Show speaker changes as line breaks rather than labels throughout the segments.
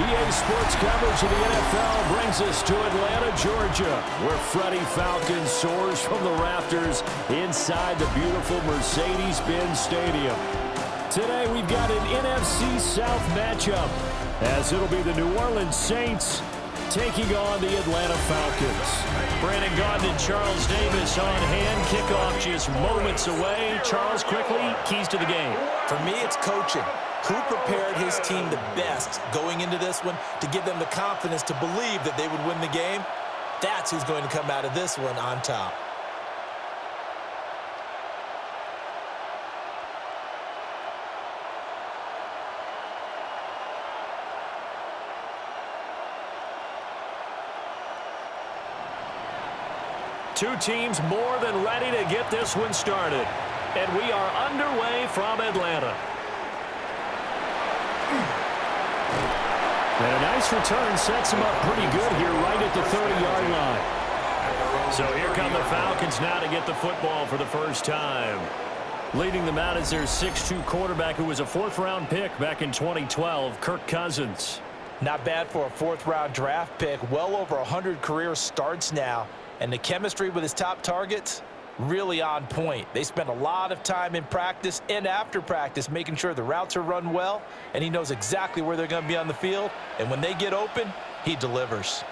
EA Sports coverage of the NFL brings us to Atlanta, Georgia, where Freddie Falcons soars from the rafters inside the beautiful Mercedes-Benz Stadium. Today we've got an NFC South matchup, as it'll be the New Orleans Saints taking on the Atlanta Falcons. Brandon Gaudin and Charles Davis on hand. Kickoff just moments away. Charles, quickly, keys to the game.
For me, it's coaching. Who prepared his team the best going into this one to give them the confidence to believe that they would win the game? That's who's going to come out of this one on top.
Two teams more than ready to get this one started. And we are underway from Atlanta. And a nice return sets him up pretty good here right at the 30-yard line. So here come the Falcons now to get the football for the first time. Leading them out is their 6'2 quarterback who was a fourth-round pick back in 2012, Kirk Cousins.
Not bad for a fourth-round draft pick. Well over 100 career starts now. And the chemistry with his top targets, really on point. They spend a lot of time in practice and after practice making sure the routes are run well, and he knows exactly where they're going to be on the field. And when they get open, he delivers.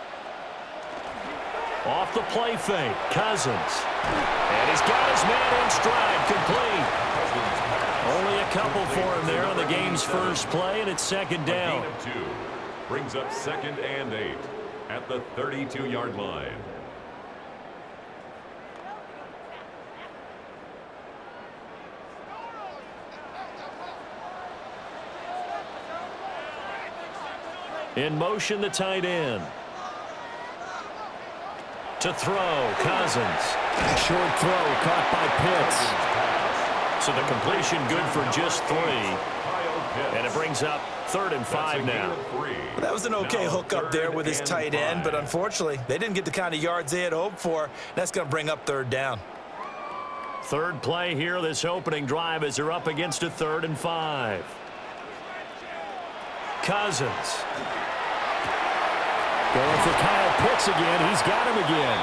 Off the play fake, Cousins. And he's got his man in stride, complete. Only a couple for him there on the game's first play, and it's second down.
A gain of 2 brings up 2nd and 8 at the 32-yard line.
In motion, the tight end. To throw, Cousins. Short throw, caught by Pitts. So the completion good for just 3. And it brings up 3rd and 5 now.
Well, that was an okay hook up there with his tight end, but unfortunately, they didn't get the kind of yards they had hoped for. That's going to bring up 3rd down.
Third play here, this opening drive, as they're up against a 3rd and 5. Cousins. Going for Kyle Pitts again. He's got him again.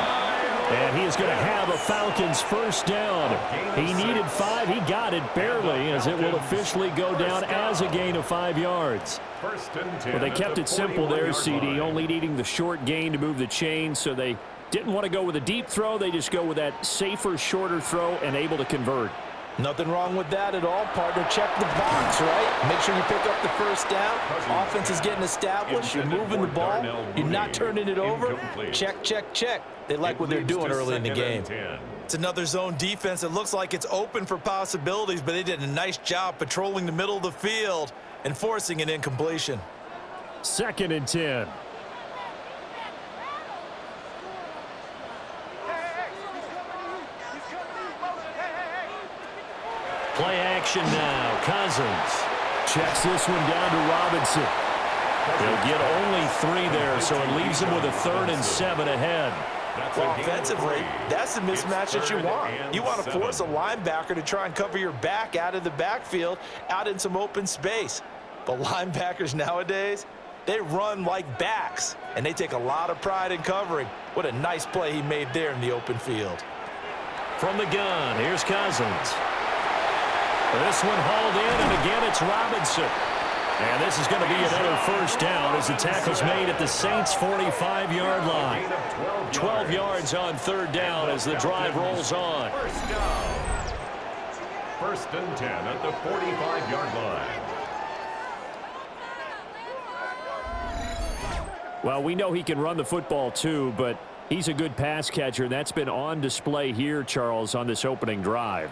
And he is going to have a Falcons first down. He needed 5. He got it barely, as it will officially go down as a gain of 5 yards. Well, they kept it simple there, CD, only needing the short gain to move the chain, so they didn't want to go with a deep throw. They just go with that safer, shorter throw and able to convert.
Nothing wrong with that at all, partner. Check the box, right? Make sure you pick up the first down. Offense is getting established. You're moving the ball. You're not turning it over. Check, check, check. They like what they're doing early in the game. It's another zone defense. It looks like it's open for possibilities, but they did a nice job patrolling the middle of the field and forcing an incompletion.
2nd and 10. Play action now. Cousins checks this one down to Robinson. They'll get only 3 there, so it leaves them with a 3rd and 7 ahead.
Well, offensively, that's the mismatch that you want. You want to force a linebacker to try and cover your back out of the backfield, out in some open space. But linebackers nowadays, they run like backs, and they take a lot of pride in covering. What a nice play he made there in the open field.
From the gun, here's Cousins. This one hauled in, and again it's Robinson. And this is going to be another first down as the tackle's made at the Saints' 45-yard line. 12 yards on 3rd down as the drive rolls on.
First down. 1st and 10 at the 45-yard line.
Well, we know he can run the football too, but he's a good pass catcher, and that's been on display here, Charles, on this opening drive.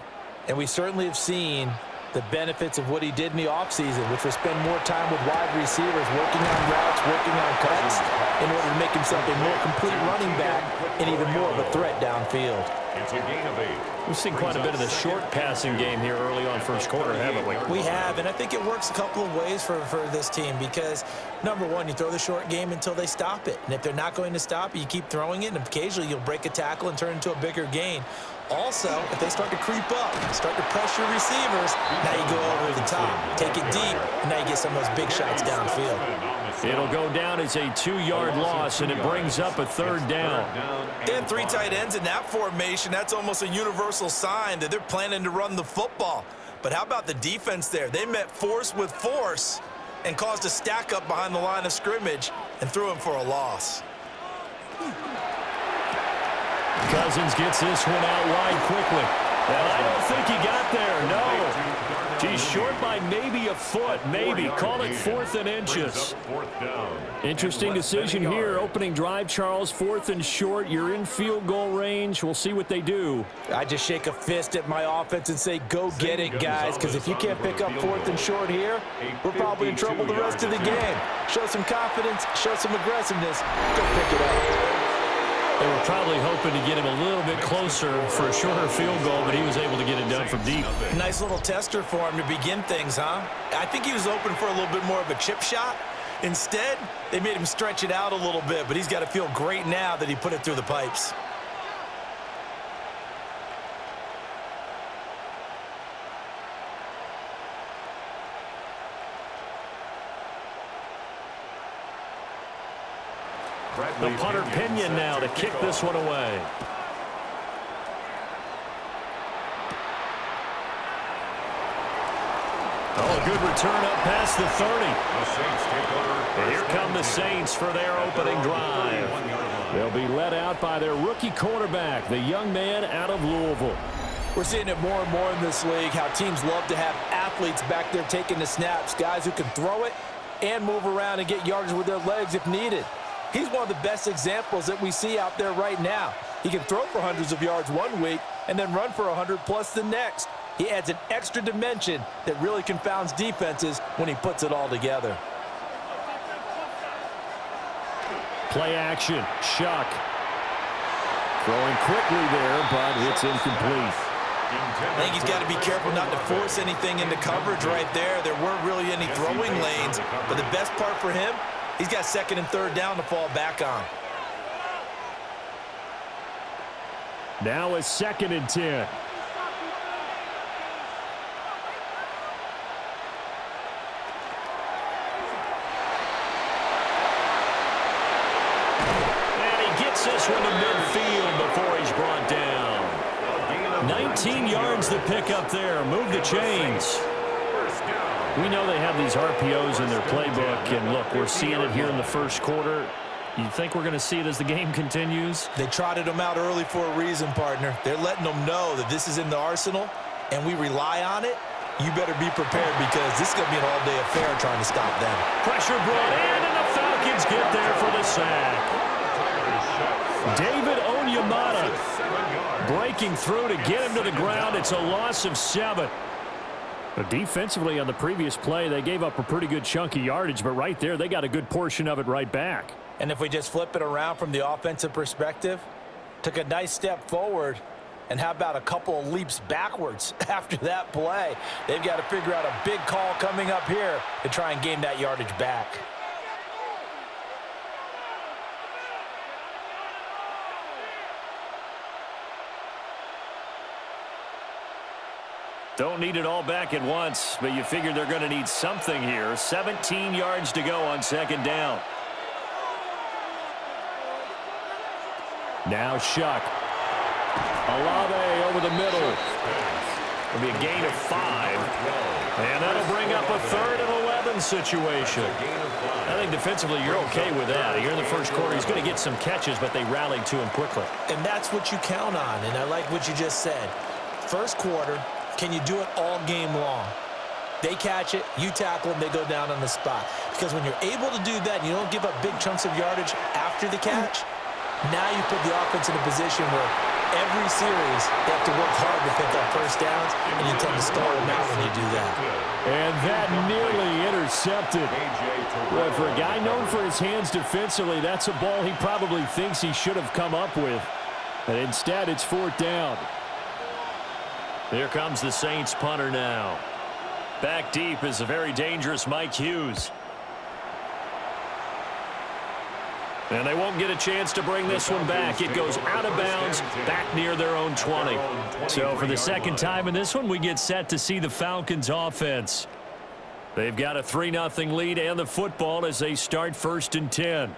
And we certainly have seen the benefits of what he did in the offseason, which was spend more time with wide receivers, working on routes, working on cuts, in order to make himself a more complete running back and even more of a threat downfield.
It's a gain of 8.
We've seen quite a bit of the short passing game here early on first quarter, haven't we?
We have, and I think it works a couple of ways for this team because, number one, you throw the short game until they stop it. And if they're not going to stop it, you keep throwing it, and occasionally you'll break a tackle and turn it into a bigger gain. Also, if they start to creep up, start to pressure receivers, now you go over the top, take it deep, and now you get some of those big shots downfield.
It'll go down as a 2-yard loss, and it brings up a 3rd down.
They had 3 tight ends in that formation. That's almost a universal sign that they're planning to run the football. But how about the defense there? They met force with force and caused a stack up behind the line of scrimmage and threw him for a loss.
Cousins gets this one out wide quickly. And I don't think he got there, no. He's short by maybe a foot, maybe. Call it 4th and inches. Interesting decision here. Opening drive, Charles, 4th and short. You're in field goal range. We'll see what they do.
I just shake a fist at my offense and say, go get it, guys, because if you can't pick up 4th and short here, we're probably in trouble the rest of the game. Show some confidence, show some aggressiveness, go pick it up.
They were probably hoping to get him a little bit closer for a shorter field goal, but he was able to get it done from deep.
Nice little tester for him to begin things, huh? I think he was open for a little bit more of a chip shot. Instead, they made him stretch it out a little bit, but he's got to feel great now that he put it through the pipes.
The punter Pinion now to kick this one away. Oh, a good return up past the 30. And here come the Saints for their opening drive. They'll be led out by their rookie quarterback, the young man out of Louisville.
We're seeing it more and more in this league, how teams love to have athletes back there taking the snaps, guys who can throw it and move around and get yardage with their legs if needed. He's one of the best examples that we see out there right now. He can throw for hundreds of yards one week and then run for 100+ the next. He adds an extra dimension that really confounds defenses when he puts it all together.
Play action. Shuck. Throwing quickly there, but it's incomplete.
I think he's got to be careful not to force anything into coverage right there. There weren't really any throwing lanes, but the best part for him, he's got 2nd and 3rd down to fall back on.
Now a 2nd and 10. And he gets this one to midfield before he's brought down. 19 yards to pick up there. Move the chains. We know they have these RPOs in their playbook, and look, we're seeing it here in the first quarter. You think we're going to see it as the game continues?
They trotted them out early for a reason, partner. They're letting them know that this is in the arsenal, and we rely on it. You better be prepared because this is going to be an all-day affair trying to stop them.
Pressure brought in, and the Falcons get there for the sack. David Onyemata breaking through to get him to the ground. It's a loss of 7. But defensively on the previous play, they gave up a pretty good chunk of yardage, but right there, they got a good portion of it right back.
And if we just flip it around from the offensive perspective, took a nice step forward, and how about a couple of leaps backwards after that play? They've got to figure out a big call coming up here to try and gain that yardage back.
Don't need it all back at once, but you figure they're going to need something here. 17 yards to go on 2nd down. Now Shuck. Olave over the middle. It'll be a gain of 5. And that'll bring up a 3rd and 11 situation. I think defensively you're okay with that. Here in the first quarter, he's going to get some catches, but they rallied to him quickly.
And that's what you count on, and I like what you just said. First quarter, can you do it all game long? They catch it, you tackle them, they go down on the spot. Because when you're able to do that and you don't give up big chunks of yardage after the catch, now you put the offense in a position where every series they have to work hard to pick up first downs, and you tend to stall them out when you do that.
And that nearly intercepted. Well, for a guy known for his hands defensively, that's a ball he probably thinks he should have come up with. But instead, it's 4th down. Here comes the Saints punter now. Back deep is a very dangerous Mike Hughes. And they won't get a chance to bring this one back. It goes out of bounds, back near their own 20. So for the second time in this one, we get set to see the Falcons offense. They've got a 3-0 lead and the football as they start 1st and 10.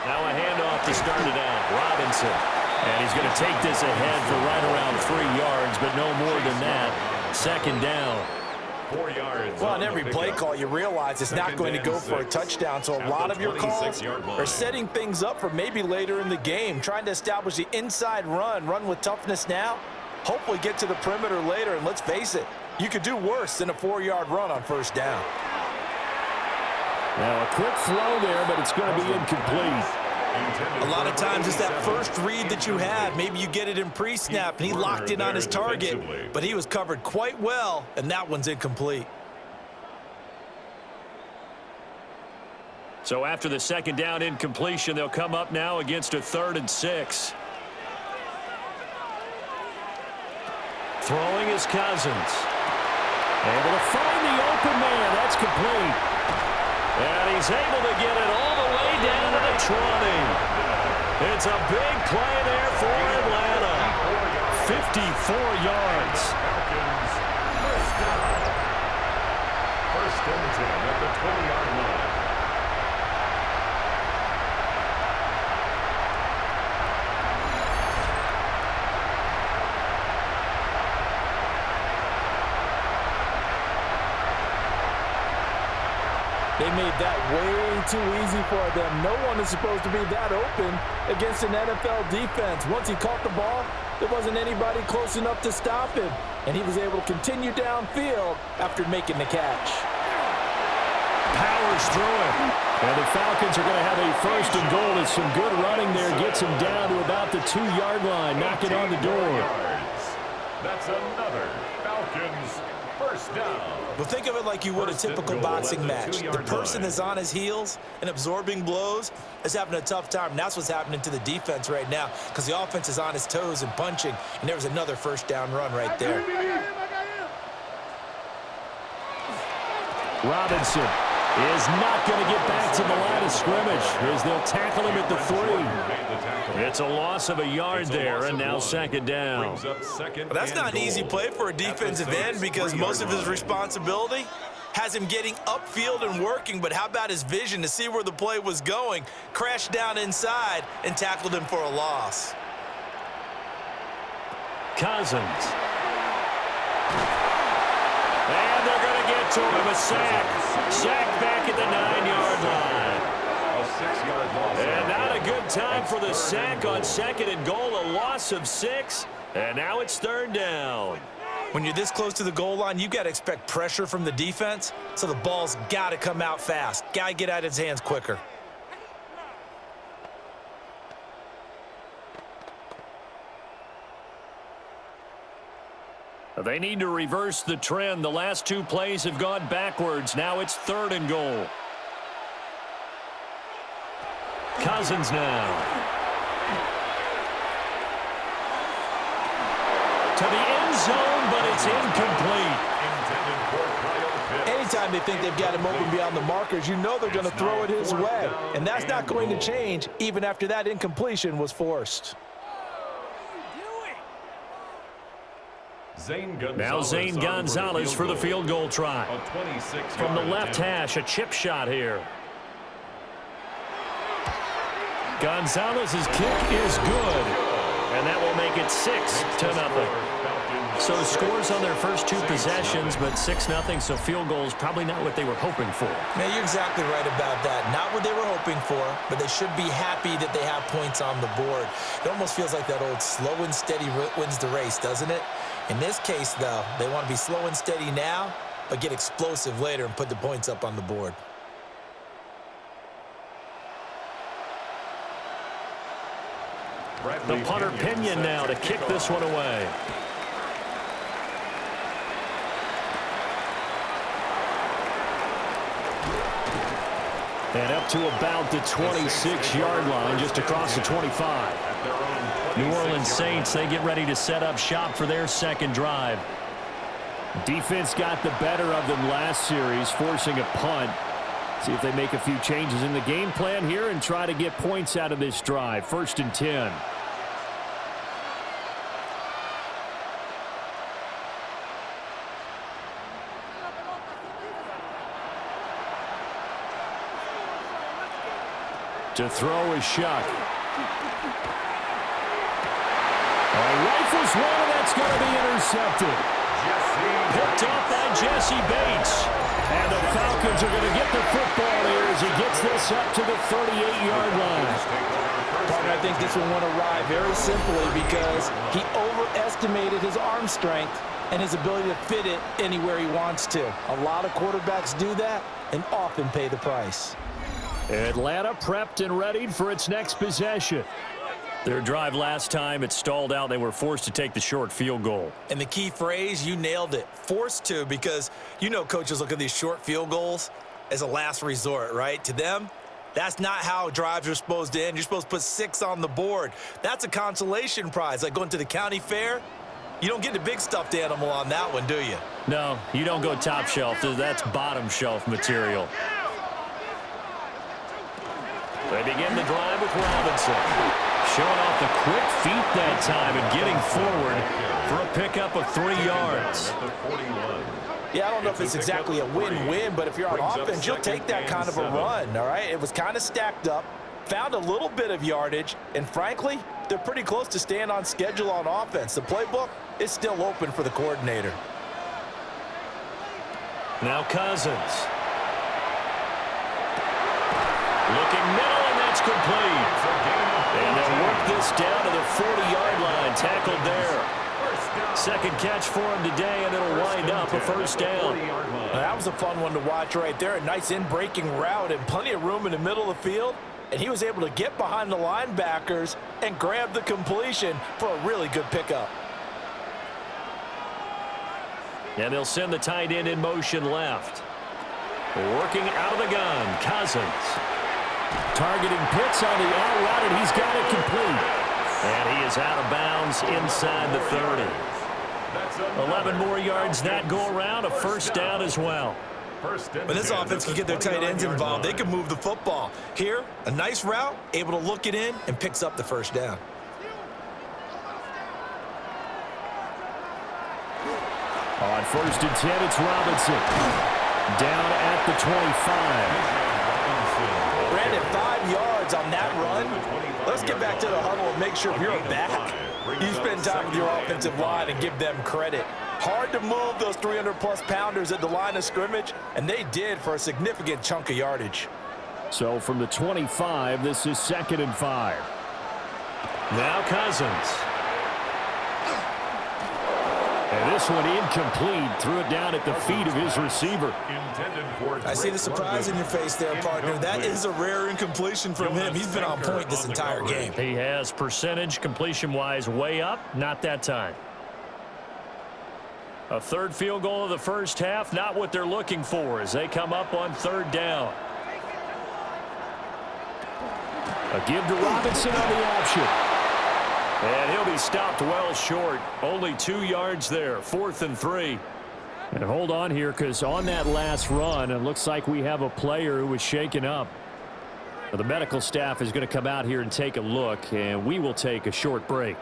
Now a handoff to start it out. Robinson. And he's going to take this ahead for right around 3 yards, but no more than that. 2nd down.
4 yards.
Well, on every play call, you realize it's not going to go for a touchdown, so a lot of your calls are setting things up for maybe later in the game, trying to establish the inside run with toughness now, hopefully get to the perimeter later, and let's face it, you could do worse than a 4-yard run on 1st down.
Now a quick throw there, but it's going to be incomplete.
A lot of times it's that first read that you had. Maybe you get it in pre-snap, and he locked in on his target, but he was covered quite well, and that one's incomplete.
So after the 2nd down incompletion, they'll come up now against a 3rd and 6. Throwing is Cousins. Able to find the open man. That's complete. And he's able to get it all the way down to the 20. It's a big play there for Atlanta. 54 yards.
Falcons, 1st down. 1st and 10 at the 20-yard line.
They made that way too easy for them. No one is supposed to be that open against an NFL defense. Once he caught the ball, there wasn't anybody close enough to stop him, and he was able to continue downfield after making the catch.
Powers through it. And the Falcons are going to have a 1st and goal. It's some good running there. Gets him down to about the 2-yard line. Knocking on the door.
That's another Falcons 1st down.
Well, think of it like you would a typical boxing match. The person that's on his heels and absorbing blows is having a tough time. And that's what's happening to the defense right now because the offense is on his toes and punching. And there was another 1st down run right there.
Robinson is not going to get back to the line of scrimmage as they'll tackle him at the 3. It's a loss of a yard there, and now 2nd down.
Well, that's not an easy play for a defensive end because most of his responsibility has him getting upfield and working, but how about his vision to see where the play was going, crashed down inside, and tackled him for a loss.
Cousins. And they're going to get to him, a sack. Sack back at the 9-yard line.
A 6-yard loss.
And not a good time for the sack on 2nd and goal, a loss of 6. And now it's 3rd down.
When you're this close to the goal line, you got to expect pressure from the defense, so the ball's got to come out fast. Got to get out of his hands quicker.
They need to reverse the trend. The last 2 plays have gone backwards. Now it's 3rd and goal. Cousins now. To the end zone, but it's incomplete.
Anytime they think they've got him open beyond the markers, you know they're going to throw it his way. And that's not going to change even after that incompletion was forced.
Now Zane Gonzalez for the field goal try. From the left hash, a chip shot here. Gonzalez's kick is good. And that will make it 6-0. So scores on their first 2 possessions, but 6-0, so field goals probably not what they were hoping for.
Yeah, you're exactly right about that. Not what they were hoping for, but they should be happy that they have points on the board. It almost feels like that old slow and steady wins the race, doesn't it? In this case, though, they want to be slow and steady now, but get explosive later and put the points up on the board.
The punter Pinion now to kick this one away. And up to about the 26-yard line, just across the 25.
New Orleans Saints, they get ready to set up shop for their second drive.
Defense got the better of them last series, forcing a punt. See if they make a few changes in the game plan here and try to get points out of this drive. 1st and 10. To throw is Shuck. Rifles one, and that's going to be intercepted. Picked up by Jesse Bates. And the Falcons are going to get the football here as he gets this up to the 38-yard line.
Partner, I think this one went awry very simply because he overestimated his arm strength and his ability to fit it anywhere he wants to. A lot of quarterbacks do that and often pay the price.
Atlanta prepped and readied for its next possession.
Their drive last time, it stalled out. They were forced to take the short field goal.
And the key phrase, you nailed it, forced to, because you know coaches look at these short field goals as a last resort, right? To them, that's not how drives are supposed to end. You're supposed to put 6 on the board. That's a consolation prize, like going to the county fair. You don't get the big stuffed animal on that one, do you?
No, you don't go top shelf. That's bottom shelf material.
They begin the drive with Robinson. Showing off the quick feet that time and getting forward for a pickup of 3 yards.
Yeah, I don't know if it's exactly a win-win, but if you're on offense, you'll take that kind of a run, all right? It was kind of stacked up, found a little bit of yardage, and frankly, they're pretty close to staying on schedule on offense. The playbook is still open for the coordinator.
Now Cousins. Looking middle, and that's complete. And they'll work this down to the 40-yard line, tackled there. Second catch for him today, and it'll wind up a 1st down.
That was a fun one to watch right there. A nice in-breaking route and plenty of room in the middle of the field. And he was able to get behind the linebackers and grab the completion for a really good pickup.
And they'll send the tight end in motion left. Working out of the gun, Cousins. Targeting Pitts on the out route, and he's got it complete. And he is out of bounds inside the 30. 11 more yards that go around, a 1st down as well.
When this offense can get their tight ends involved, they can move the football. Here, a nice route, able to look it in, and picks up the 1st down.
On 1st and 10, it's Robinson. Down at the 25.
Brandon, 5 yards on that run. Let's get back to the huddle and make sure if you're back, you spend time with your offensive line and give them credit. Hard to move those 300-plus pounders at the line of scrimmage, and they did for a significant chunk of yardage.
So from the 25, this is 2nd and 5. Now Cousins. And this one incomplete. Threw it down at the feet of his receiver.
I see the surprise in your face there, partner. That is a rare incompletion from him. He's been on point this entire game.
He has percentage completion-wise way up. Not that time.
A 3rd field goal of the 1st half. Not what they're looking for as they come up on 3rd down. A give to Robinson on the option. And he'll be stopped well short. Only 2 yards there. 4th and 3. And hold on here, because on that last run, it looks like we have a player who was shaken up. Well, the medical staff is going to come out here and take a look, and we will take a short break.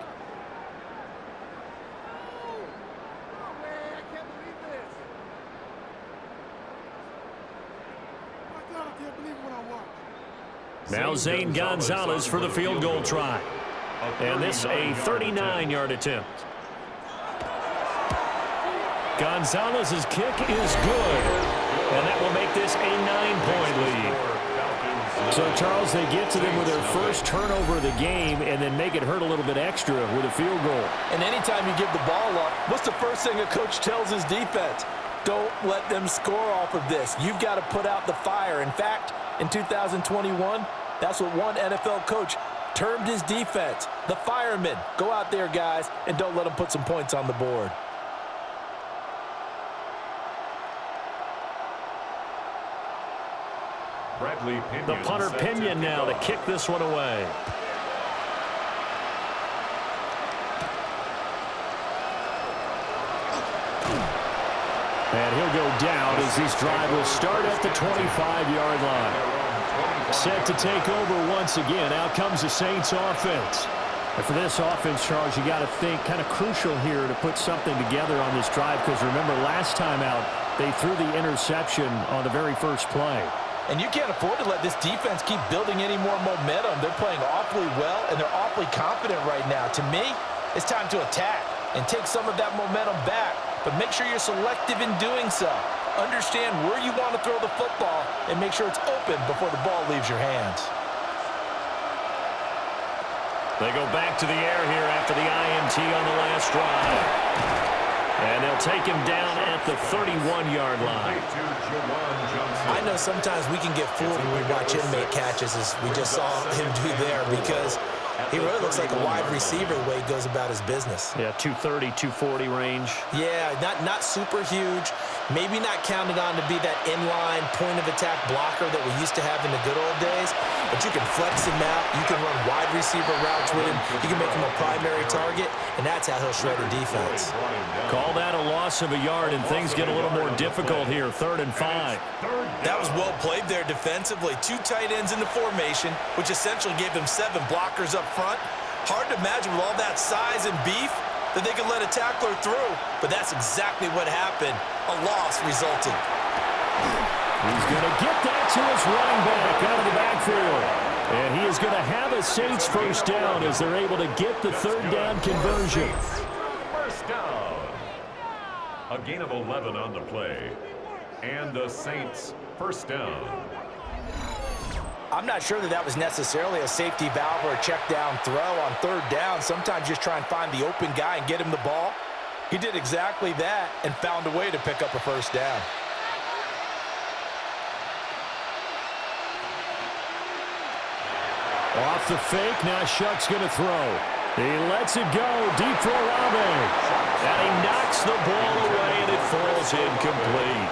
Now Zane Gonzalez for the field goal try. And this a 39-yard attempt. Gonzalez's kick is good. And that will make this a 9-point lead. So, Charles, they get to them with their first turnover of the game and then make it hurt a little bit extra with a field goal.
And anytime you give the ball up, what's the first thing a coach tells his defense? Don't let them score off of this. You've got to put out the fire. In fact, in 2021, that's what one NFL coach termed his defense, the firemen. Go out there, guys, and don't let them put some points on the board.
The punter Pinion now to kick this one away.
And he'll go down as this drive will start at the 25-yard line. Set to take over once again. Out comes the Saints offense.
And for this offense, Charles, you got to think kind of crucial here to put something together on this drive, because remember last time out they threw the interception on the very first play.
And you can't afford to let this defense keep building any more momentum. They're playing awfully well, and they're awfully confident right now. To me, it's time to attack and take some of that momentum back, but make sure you're selective in doing so. Understand where you want to throw the football and make sure it's open before the ball leaves your hands.
They go back to the air here after the INT on the last drive. And they'll take him down at the 31-yard line.
I know sometimes we can get fooled when we watch him make catches, as we just saw him do there, because he really looks like a wide receiver the way he goes about his business.
Yeah, 230, 240 range.
Yeah, not super huge. Maybe not counted on to be that inline point-of-attack blocker that we used to have in the good old days. But you can flex him out. You can run wide receiver routes with him. You can make him a primary target, and that's how he'll shred a defense.
Call that a loss of a yard, and things get a little more difficult here. 3rd and 5.
That was well played there defensively. 2 tight ends in the formation, which essentially gave them 7 blockers up front. Hard to imagine with all that size and beef that they could let a tackler through, but that's exactly what happened. A loss resulted.
He's going to get that to his running back out of the backfield. And he is going to have a Saints first down as they're able to get the 3rd down conversion.
First down. A gain of 11 on the play. And the Saints first down.
I'm not sure that was necessarily a safety valve or a check down throw on 3rd down. Sometimes just try and find the open guy and get him the ball. He did exactly that and found a way to pick up a first down.
Off the fake, now Shuck's going to throw. He lets it go, deep for Olave. And he knocks the ball away, and it falls incomplete.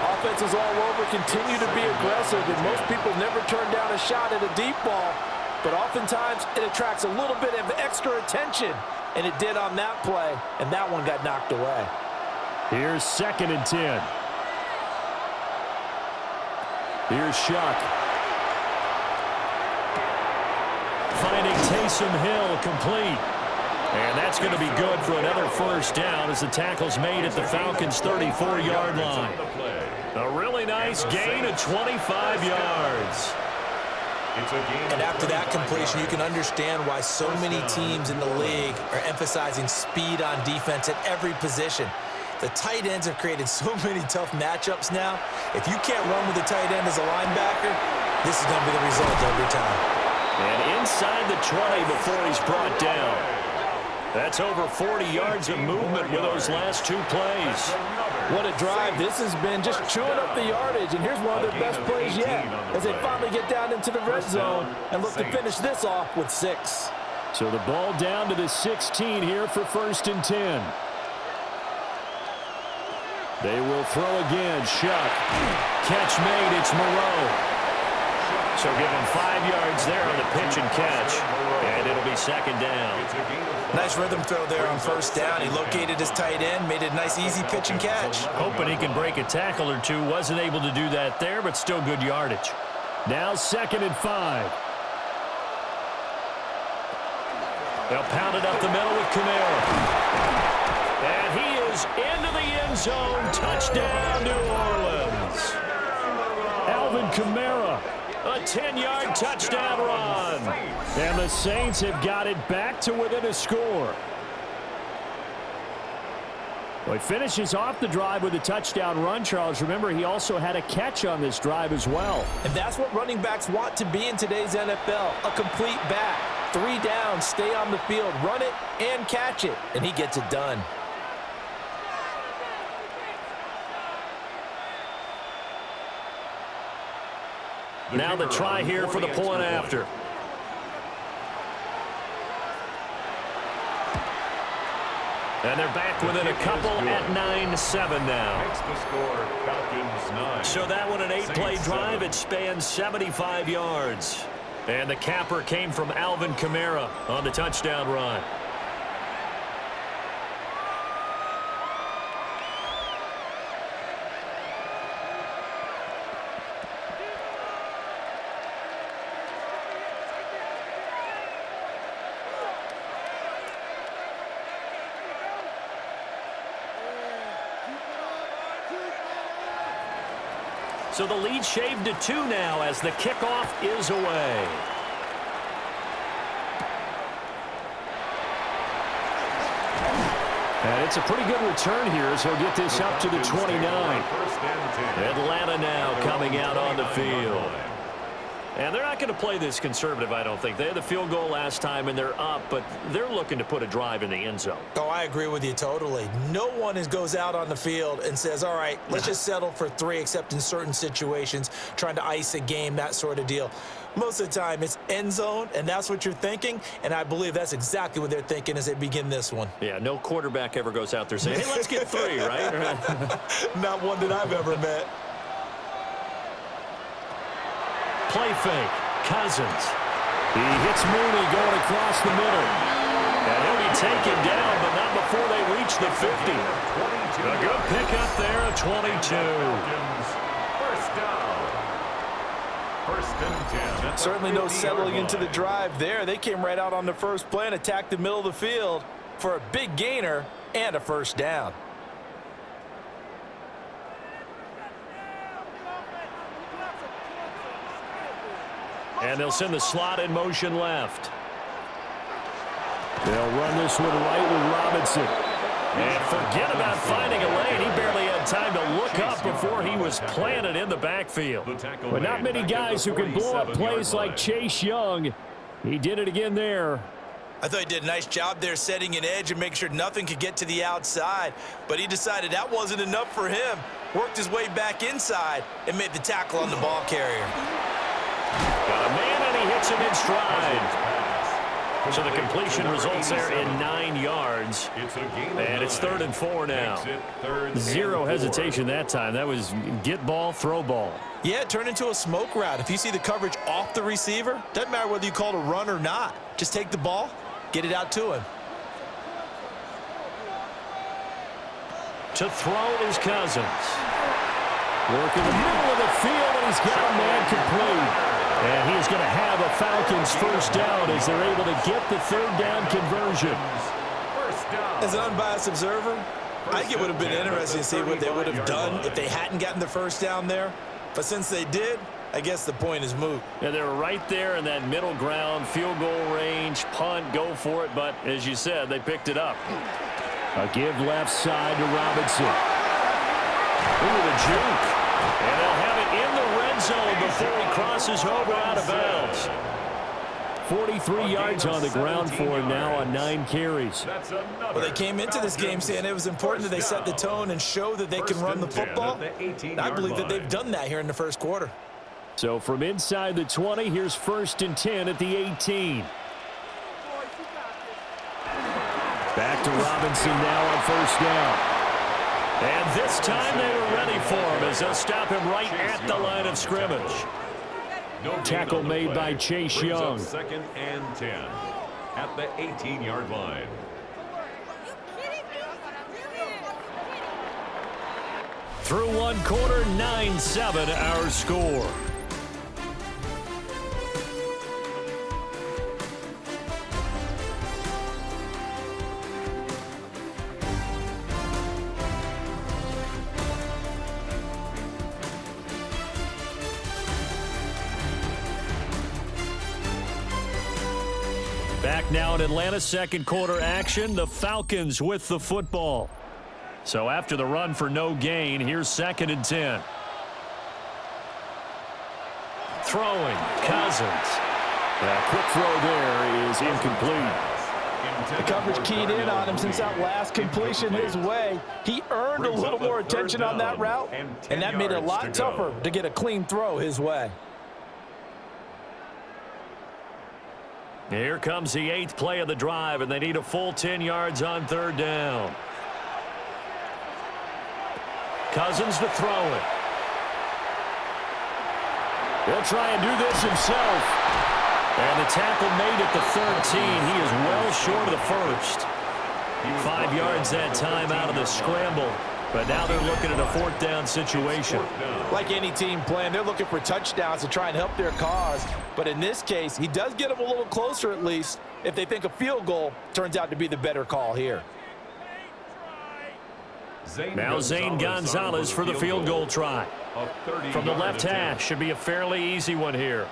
Offenses all over continue to be aggressive, and most people never turn down a shot at a deep ball. But oftentimes, it attracts a little bit of extra attention, and it did on that play, and that one got knocked away.
Here's 2nd and 10. Here's Shuck. Finding Taysom Hill complete. And that's going to be good for another first down as the tackle's made at the Falcons' 34-yard line. A really nice gain of 25 yards.
And after that completion, you can understand why so many teams in the league are emphasizing speed on defense at every position. The tight ends have created so many tough matchups now. If you can't run with a tight end as a linebacker, this is going to be the result every time.
And inside the 20 before he's brought down. That's over 40 yards of movement with those last 2 plays.
What a drive. This has been just chewing up the yardage, and here's one of their best plays yet as they finally get down into the red zone and look to finish this off with 6.
So the ball down to the 16 here for 1st and 10. They will throw again. Shuck. Catch made. It's Moreau.
So give him 5 yards there on the pitch and catch. And it'll be 2nd down.
Nice rhythm throw there on 1st down. He located his tight end, made a nice easy pitch and catch.
Hoping he can break a tackle or 2. Wasn't able to do that there, but still good yardage.
Now 2nd and 5. They'll pound it up the middle with Kamara. And he is into the end zone. Touchdown, New Orleans. Alvin Kamara. A 10-yard touchdown run. And the Saints have got it back to within a score. Well, he finishes off the drive with a touchdown run, Charles. Remember, he also had a catch on this drive as well.
And that's what running backs want to be in today's NFL, a complete back. 3 down, stay on the field, run it, and catch it. And he gets it done.
Now the try here for the point after. And they're back within a couple at 9-7 now.
Makes the score Falcons 9.
So that one, an 8-play drive. It spans 75 yards. And the capper came from Alvin Kamara on the touchdown run. So the lead shaved to 2 now as the kickoff is away.
And it's a pretty good return here as he'll get this up to the 29.
Atlanta now coming out on the field. And they're not going to play this conservative, I don't think. They had the field goal last time, and they're up, but they're looking to put a drive in the end zone.
Oh, I agree with you totally. No one goes out on the field and says, all right, let's just settle for 3, except in certain situations, trying to ice a game, that sort of deal. Most of the time, it's end zone, and that's what you're thinking, and I believe that's exactly what they're thinking as they begin this one.
Yeah, no quarterback ever goes out there saying, hey, let's get 3, right?
Not one that I've ever met.
Play fake. Cousins.
He hits Mooney going across the middle.
And he'll be taken down, but not before they reach the 50. A good pickup there at 22.
First down. First and 10.
Certainly no settling into the drive there. They came right out on the first play and attacked the middle of the field for a big gainer and a first down.
And they'll send the slot in motion left.
They'll run this one right with Robinson.
And forget about finding a lane. He barely had time to look up before he was planted in the backfield.
But not many guys who can blow up plays like Chase Young. He did it again there.
I thought he did a nice job there setting an edge and making sure nothing could get to the outside. But he decided that wasn't enough for him. Worked his way back inside and made the tackle on the ball carrier.
Got a man, and he hits him in stride. So the completion results there in 9 yards. And it's 3rd and 4 now.
Zero hesitation that time. That was get ball, throw ball.
Yeah, it turned into a smoke route. If you see the coverage off the receiver, doesn't matter whether you call it a run or not. Just take the ball, get it out to him.
To throw is Cousins.
Work in the middle of the field, and he's got a man complete. And he's going to have a Falcons first down as they're able to get the 3rd down conversion.
As an unbiased observer, I think it would have been interesting to see what they would have done if they hadn't gotten the first down there. But since they did, I guess the point is moot.
Yeah, they were right there in that middle ground, field goal range, punt, go for it. But as you said, they picked it up.
A give left side to Robinson.
Ooh, the juke. And they'll have it in the red zone before he crosses over out of bounds.
43 yards on the ground for him now on 9 carries.
Well, they came into this game saying it was important that they set the tone and show that they can run the football. I believe that they've done that here in the first quarter.
So from inside the 20, here's 1st and 10 at the 18. Back to Robinson now on 1st down.
And this time they were ready for him as they'll stop him right at the line of scrimmage.
Tackle made by Chase Young.
2nd and 10 at the 18-yard line.
Through 1 quarter, 9-7 our score. Back now in Atlanta, 2nd quarter action. The Falcons with the football. So after the run for no gain, here's 2nd and 10. Throwing, Cousins.
A quick throw there is incomplete.
The coverage keyed in on him since that last completion his way. He earned a little more attention on that route, and that made it a lot tougher to get a clean throw his way.
Here comes the 8th play of the drive, and they need a full 10 yards on 3rd down. Cousins to throw it. He'll try and do this himself. And the tackle made at the 13. He is well short of the first. 5 yards that time out of the scramble. But now they're looking at a 4th down situation.
Like any team playing, they're looking for touchdowns to try and help their cause. But in this case, he does get them a little closer at least if they think a field goal turns out to be the better call here.
Now Zane Gonzalez for the field goal try. From the left hash, should be a fairly easy one here.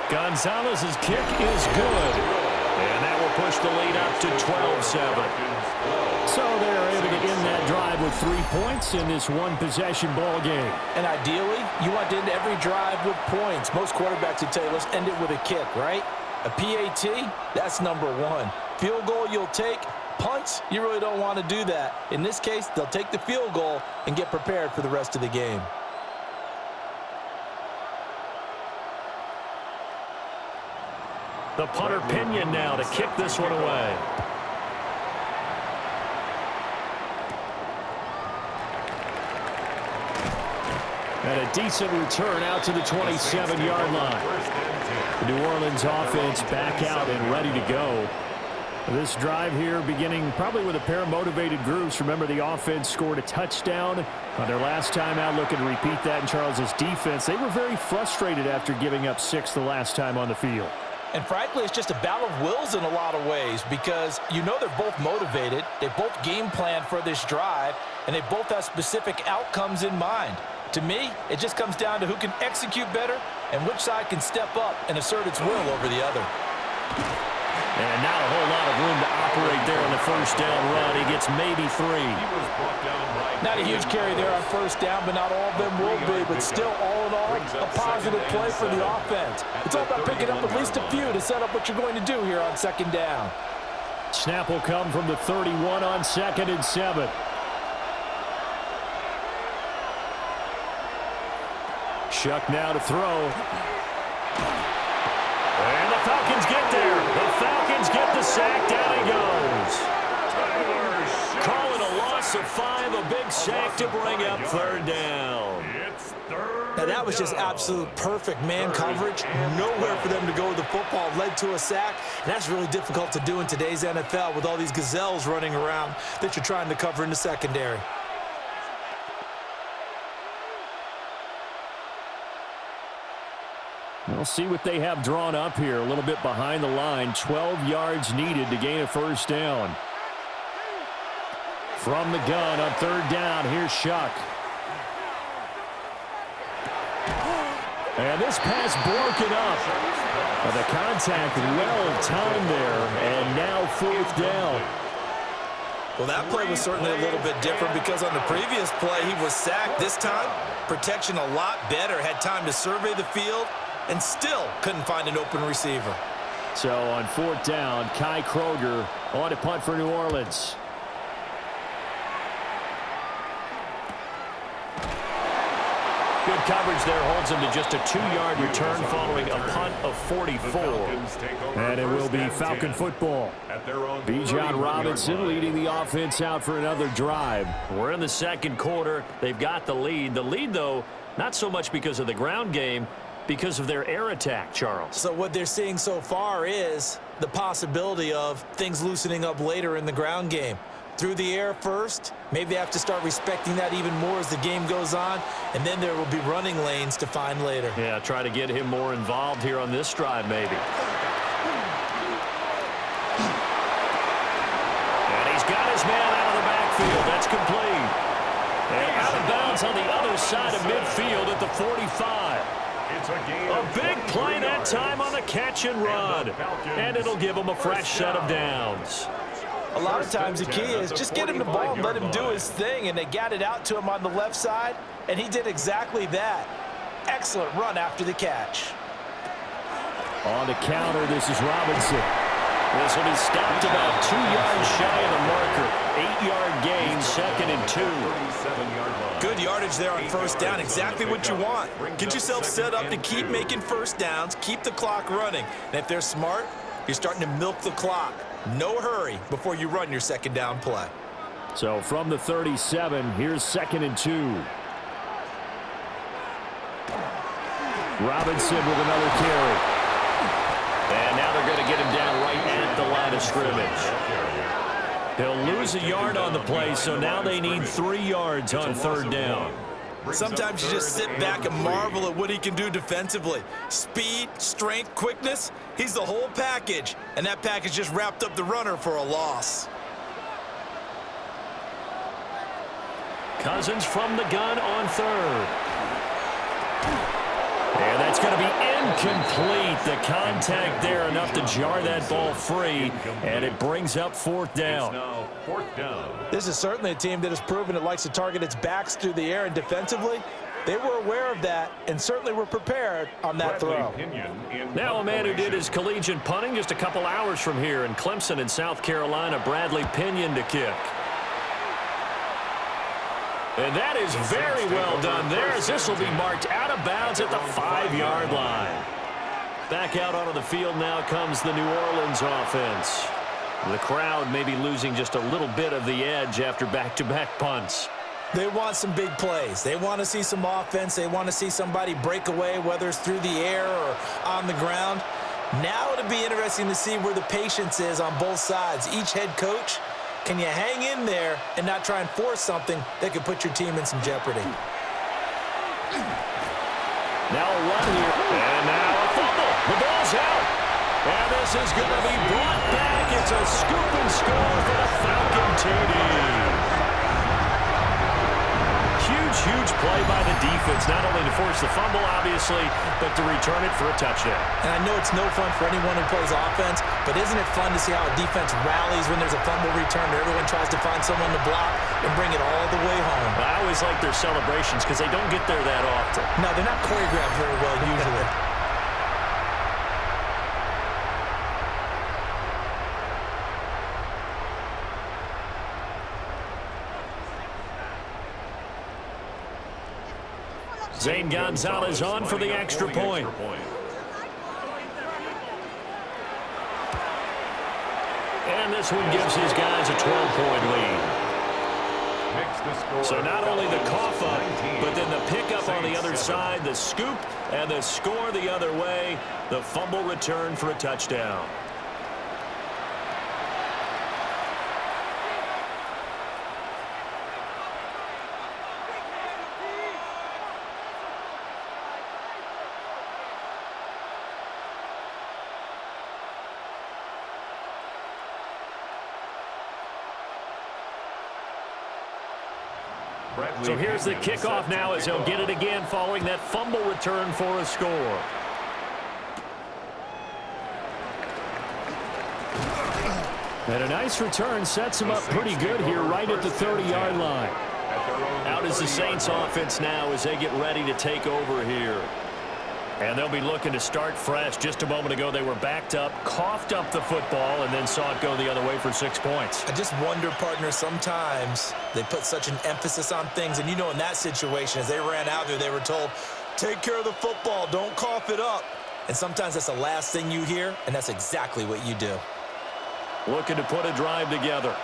Gonzalez's kick is good. And that will push the lead up to 12-7.
So they're able to end that drive with 3 points in this one-possession ball game.
And ideally, you want to end every drive with points. Most quarterbacks would tell you, let's end it with a kick, right? A PAT, that's number 1. Field goal you'll take. Punts, you really don't want to do that. In this case, they'll take the field goal and get prepared for the rest of the game.
The punter Pinion now to kick this one away.
And a decent return out to the 27-yard line. The New Orleans offense back out and ready to go. This drive here beginning probably with a pair of motivated groups. Remember, the offense scored a touchdown on their last time out, looking to repeat that in Charles's defense. They were very frustrated after giving up 6 the last time on the field.
And frankly, it's just a battle of wills in a lot of ways because you know they're both motivated. They both game plan for this drive, and they both have specific outcomes in mind. To me, it just comes down to who can execute better and which side can step up and assert its will over the other.
And not a whole lot of room to operate there on the first down run. He gets maybe 3.
Not a huge carry there on first down, but not all of them will be. But still, all in all, a positive play for the offense. It's all about picking up at least a few to set up what you're going to do here on 2nd down.
Snap will come from the 31 on 2nd and 7. Shuck now to throw.
And the Falcons get there. The Falcons get the sack. Down he goes. Call it a loss of 5. A big sack to bring up 3rd down.
Now, that was just absolute perfect man coverage. Nowhere for them to go with the football. Led to a sack. And that's really difficult to do in today's NFL with all these gazelles running around that you're trying to cover in the secondary.
We'll see what they have drawn up here. A little bit behind the line. 12 yards needed to gain a first down. From the gun on 3rd down, here's Shuck. And this pass broken up. But the contact well timed there. And now 4th down.
Well, that play was certainly a little bit different because on the previous play, he was sacked. This time, protection a lot better. Had time to survey the field and still couldn't find an open receiver.
So on 4th down, Kai Kroger on to punt for New Orleans.
Good coverage there holds him to just a 2-yard return following a punt of 44.
And it will be Falcon football. Bijan Robinson leading the offense out for another drive.
We're in the 2nd quarter. They've got the lead. The lead, though, not so much because of the ground game, because of their air attack, Charles.
So what they're seeing so far is the possibility of things loosening up later in the ground game. Through the air first, maybe they have to start respecting that even more as the game goes on, and then there will be running lanes to find later.
Yeah, try to get him more involved here on this drive, maybe. And he's got his man out of the backfield. That's complete. And out of bounds on the other side of midfield at the 45. A big play that time on the catch and run. And it'll give him a fresh set of downs.
A lot of times the key is just get him the ball and let him do his thing, and they got it out to him on the left side, and he did exactly that. Excellent run after the catch.
On the counter, this is Robinson.
This will be stopped about 2 yards shy of the marker. 8-yard gain, 2nd and 2.
Good yardage there on first down. Exactly what you want. Get yourself set up to keep making first downs, keep the clock running. And if they're smart, you're starting to milk the clock. No hurry before you run your second down play.
So from the 37, here's 2nd and 2. Robinson with another carry.
And now they're going to get him down right at the line of scrimmage. He'll lose a yard on the play, so now they need 3 yards on 3rd down.
Sometimes you just sit back and marvel at what he can do defensively. Speed, strength, quickness, he's the whole package. And that package just wrapped up the runner for a loss.
Cousins from the gun on 3rd. And that's going to be incomplete. The contact there enough to jar that ball free, and it brings up 4th down.
This is certainly a team that has proven it likes to target its backs through the air, and defensively, they were aware of that and certainly were prepared on that throw.
Now a man who did his collegiate punting just a couple hours from here in Clemson in South Carolina, Bradley Pinion to kick. And that is very well done there, as this will be marked out of bounds at the 5-yard line. Back out onto the field now comes the New Orleans offense. The crowd may be losing just a little bit of the edge after back-to-back punts.
They want some big plays. They want to see some offense. They want to see somebody break away, whether it's through the air or on the ground. Now it'll be interesting to see where the patience is on both sides. Each head coach, can you hang in there and not try and force something that could put your team in some jeopardy?
Now a run here, and now a fumble. The ball's out. And this is going to be brought back. It's a scoop and score for the Falcon TD. Huge play by the defense, not only to force the fumble, obviously, but to return it for a touchdown.
And I know it's no fun for anyone who plays offense, but isn't it fun to see how a defense rallies when there's a fumble return and everyone tries to find someone to block and bring it all the way home?
I always like their celebrations because they don't get there that often.
No, they're not choreographed very well usually.
Zane Gonzalez on for the extra point. And this one gives his guys a 12-point lead. So not only the cough up, but then the pickup on the other side, the scoop, and the score the other way, the fumble return for a touchdown. So here's the kickoff now as he'll get it again following that fumble return for a score.
And a nice return sets him up pretty good here right at the 30-yard line.
Out is the Saints offense now as they get ready to take over here. And they'll be looking to start fresh. Just a moment ago, they were backed up, coughed up the football, and then saw it go the other way for 6 points.
I just wonder, partner, sometimes they put such an emphasis on things. And, you know, in that situation, as they ran out there, they were told, take care of the football, don't cough it up. And sometimes that's the last thing you hear, and that's exactly what you do.
Looking to put a drive together.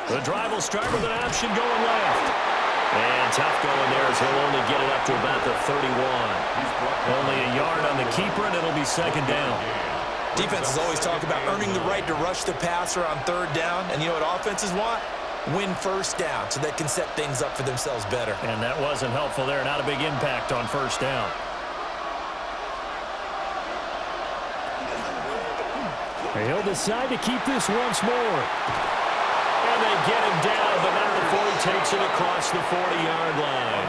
The drive will start with an option going left. And tough going there as he'll only get it up to about the 31. Only a yard on the keeper, and it'll be 2nd down.
Defenses always talk about earning the right to rush the passer on 3rd down. And you know what offenses want? Win 1st down so they can set things up for themselves better.
And that wasn't helpful there. Not a big impact on 1st down.
He'll decide to keep this once more.
And they get him down, but not before he takes it across the 40-yard line.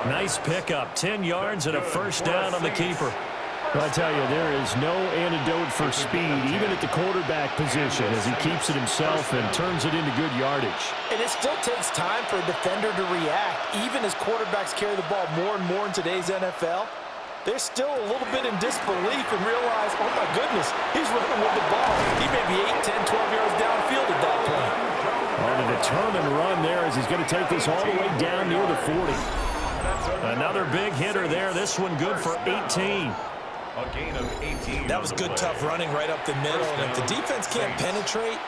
Nice pickup, 10 yards and a 1st down on the keeper.
Well, I tell you, there is no antidote for speed, even at the quarterback position, as he keeps it himself and turns it into good yardage.
And it still takes time for a defender to react, even as quarterbacks carry the ball more and more in today's NFL. they're still a little bit in disbelief and realize, oh my goodness, he's running with the ball. He may be 8, 10, 12 yards downfield at that point.
On a determined run there as he's going to take this all the way down near the 40.
Another big hitter there. This one good for 18.
A gain of 18.
That was good, tough running right up the middle. And if the defense can't penetrate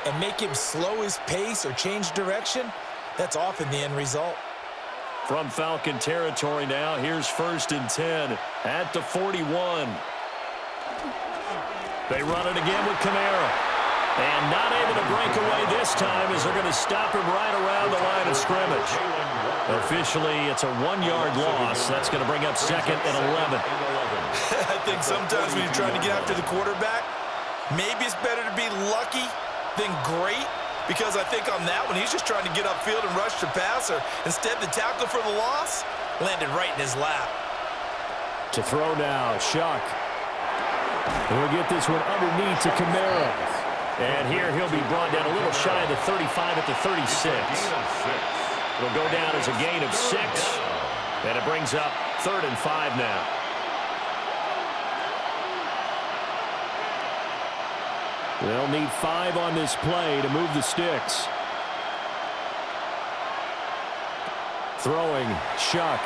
and make him slow his pace or change direction, that's often the end result.
From Falcon territory now, here's 1st and 10 at the 41. They run it again with Kamara. And not able to break away this time as they're going to stop him right around the line of scrimmage. Officially, it's a 1-yard loss. That's going to bring up 2nd and 11.
I think sometimes when you're trying to get after the quarterback, maybe it's better to be lucky than great. Because I think on that one, he's just trying to get upfield and rush the passer. Instead, the tackle for the loss landed right in his lap.
To throw now, Shuck. He'll get this one underneath to Kamara.
And here he'll be brought down a little shy of the 35 at the 36. It'll go down as a gain of 6. And it brings up 3rd and 5 now.
They'll need 5 on this play to move the sticks. Throwing, Shuck.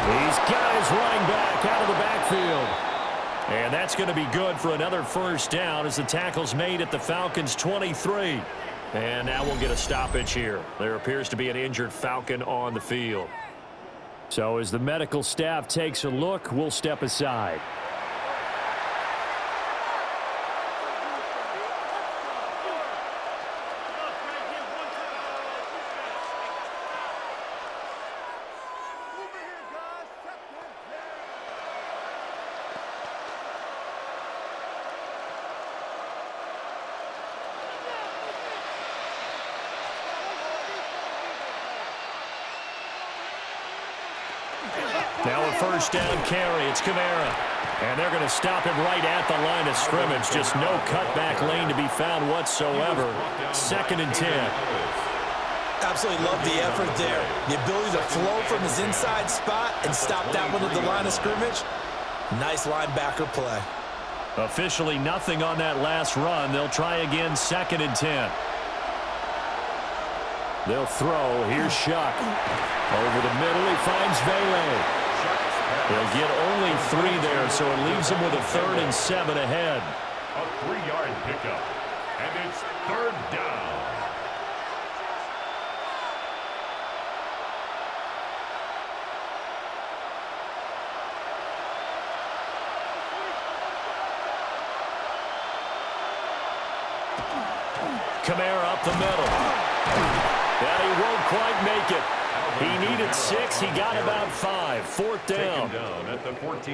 These guys running back out of the backfield.
And that's going to be good for another 1st down as the tackle's made at the Falcons' 23. And now we'll get a stoppage here. There appears to be an injured Falcon on the field.
So as the medical staff takes a look, we'll step aside.
Now a 1st down carry. It's Kamara. And they're going to stop him right at the line of scrimmage. Just no cutback lane to be found whatsoever. 2nd and 10.
Absolutely love the effort there. The ability to flow from his inside spot and stop that one at the line of scrimmage. Nice linebacker play.
Officially nothing on that last run. They'll try again 2nd and 10.
They'll throw. Here's Shuck. Over the middle, he finds Vele.
They'll get only 3 there, so it leaves them with a 3rd and 7 ahead.
A 3-yard pickup, and it's 3rd down.
Kamara up the middle. And he won't quite make it. He needed 6. He got about 5. 4th down.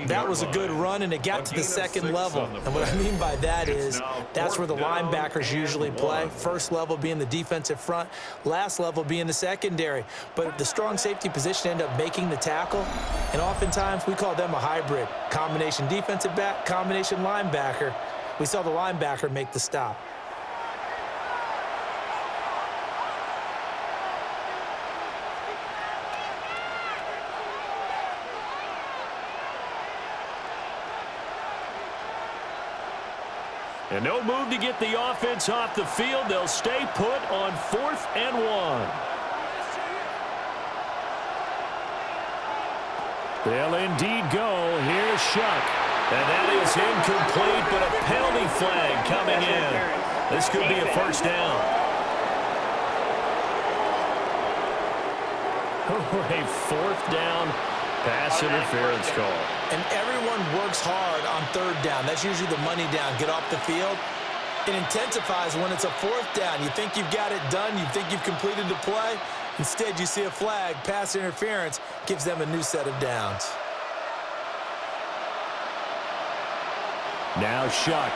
That was a good run, and it got to the 2nd level. And what I mean by that is that's where the linebackers usually play. First level being the defensive front, last level being the secondary. But the strong safety position ended up making the tackle, and oftentimes we call them a hybrid. Combination defensive back, combination linebacker. We saw the linebacker make the stop.
And no move to get the offense off the field. They'll stay put on 4th and 1.
They'll indeed go. Here's Shuck.
And that is incomplete, but a penalty flag coming in. This could be a 1st down. A 4th down pass interference call.
And everyone works hard on 3rd down. That's usually the money down. Get off the field. It intensifies when it's a 4th down. You think you've got it done. You think you've completed the play. Instead, you see a flag. Pass interference gives them a new set of downs.
Now Shuck.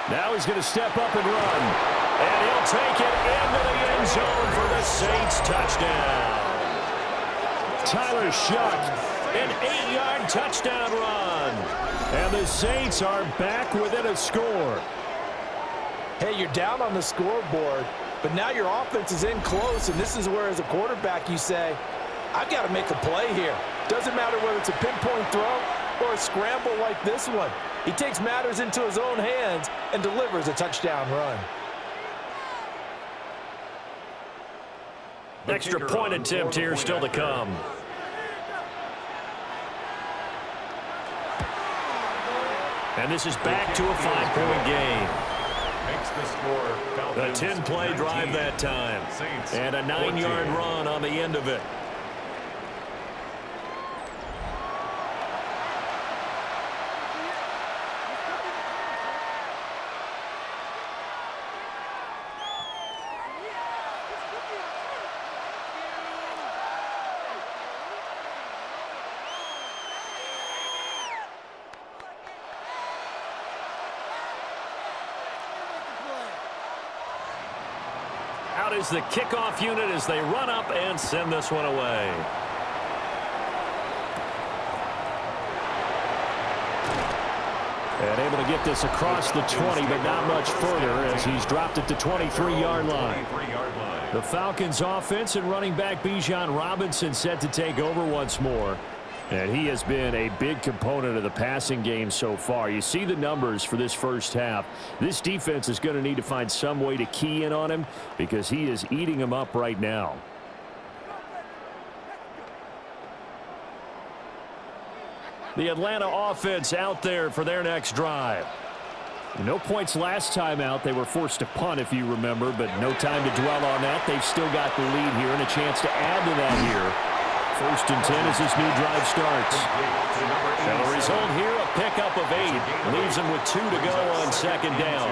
Now he's going to step up and run.
And he'll take it into the end zone for the Saints touchdown.
Tyler Shuck.
An 8-yard touchdown run.
And the Saints are back within a score.
Hey, you're down on the scoreboard, but now your offense is in close, and this is where, as a quarterback, you say, I've got to make a play here. Doesn't matter whether it's a pinpoint throw or a scramble like this one. He takes matters into his own hands and delivers a touchdown run.
Extra point attempt here still to come. And this is back to a 5-point game. A 10-play drive that time. And a 9-yard run on the end of it. Out is the kickoff unit as they run up and send this one away.
And able to get this across the 20, but not much further as he's dropped it to 23-yard line. The Falcons offense and running back Bijan Robinson set to take over once more. And he has been a big component of the passing game so far. You see the numbers for this first half. This defense is going to need to find some way to key in on him because he is eating them up right now. The Atlanta offense out there for their next drive. No points last time out. They were forced to punt, if you remember, but no time to dwell on that. They've still got the lead here and a chance to add to that here. 1st and 10 as this new drive starts. And the result here, a pickup of 8. Leaves them with 2 to go on 2nd down.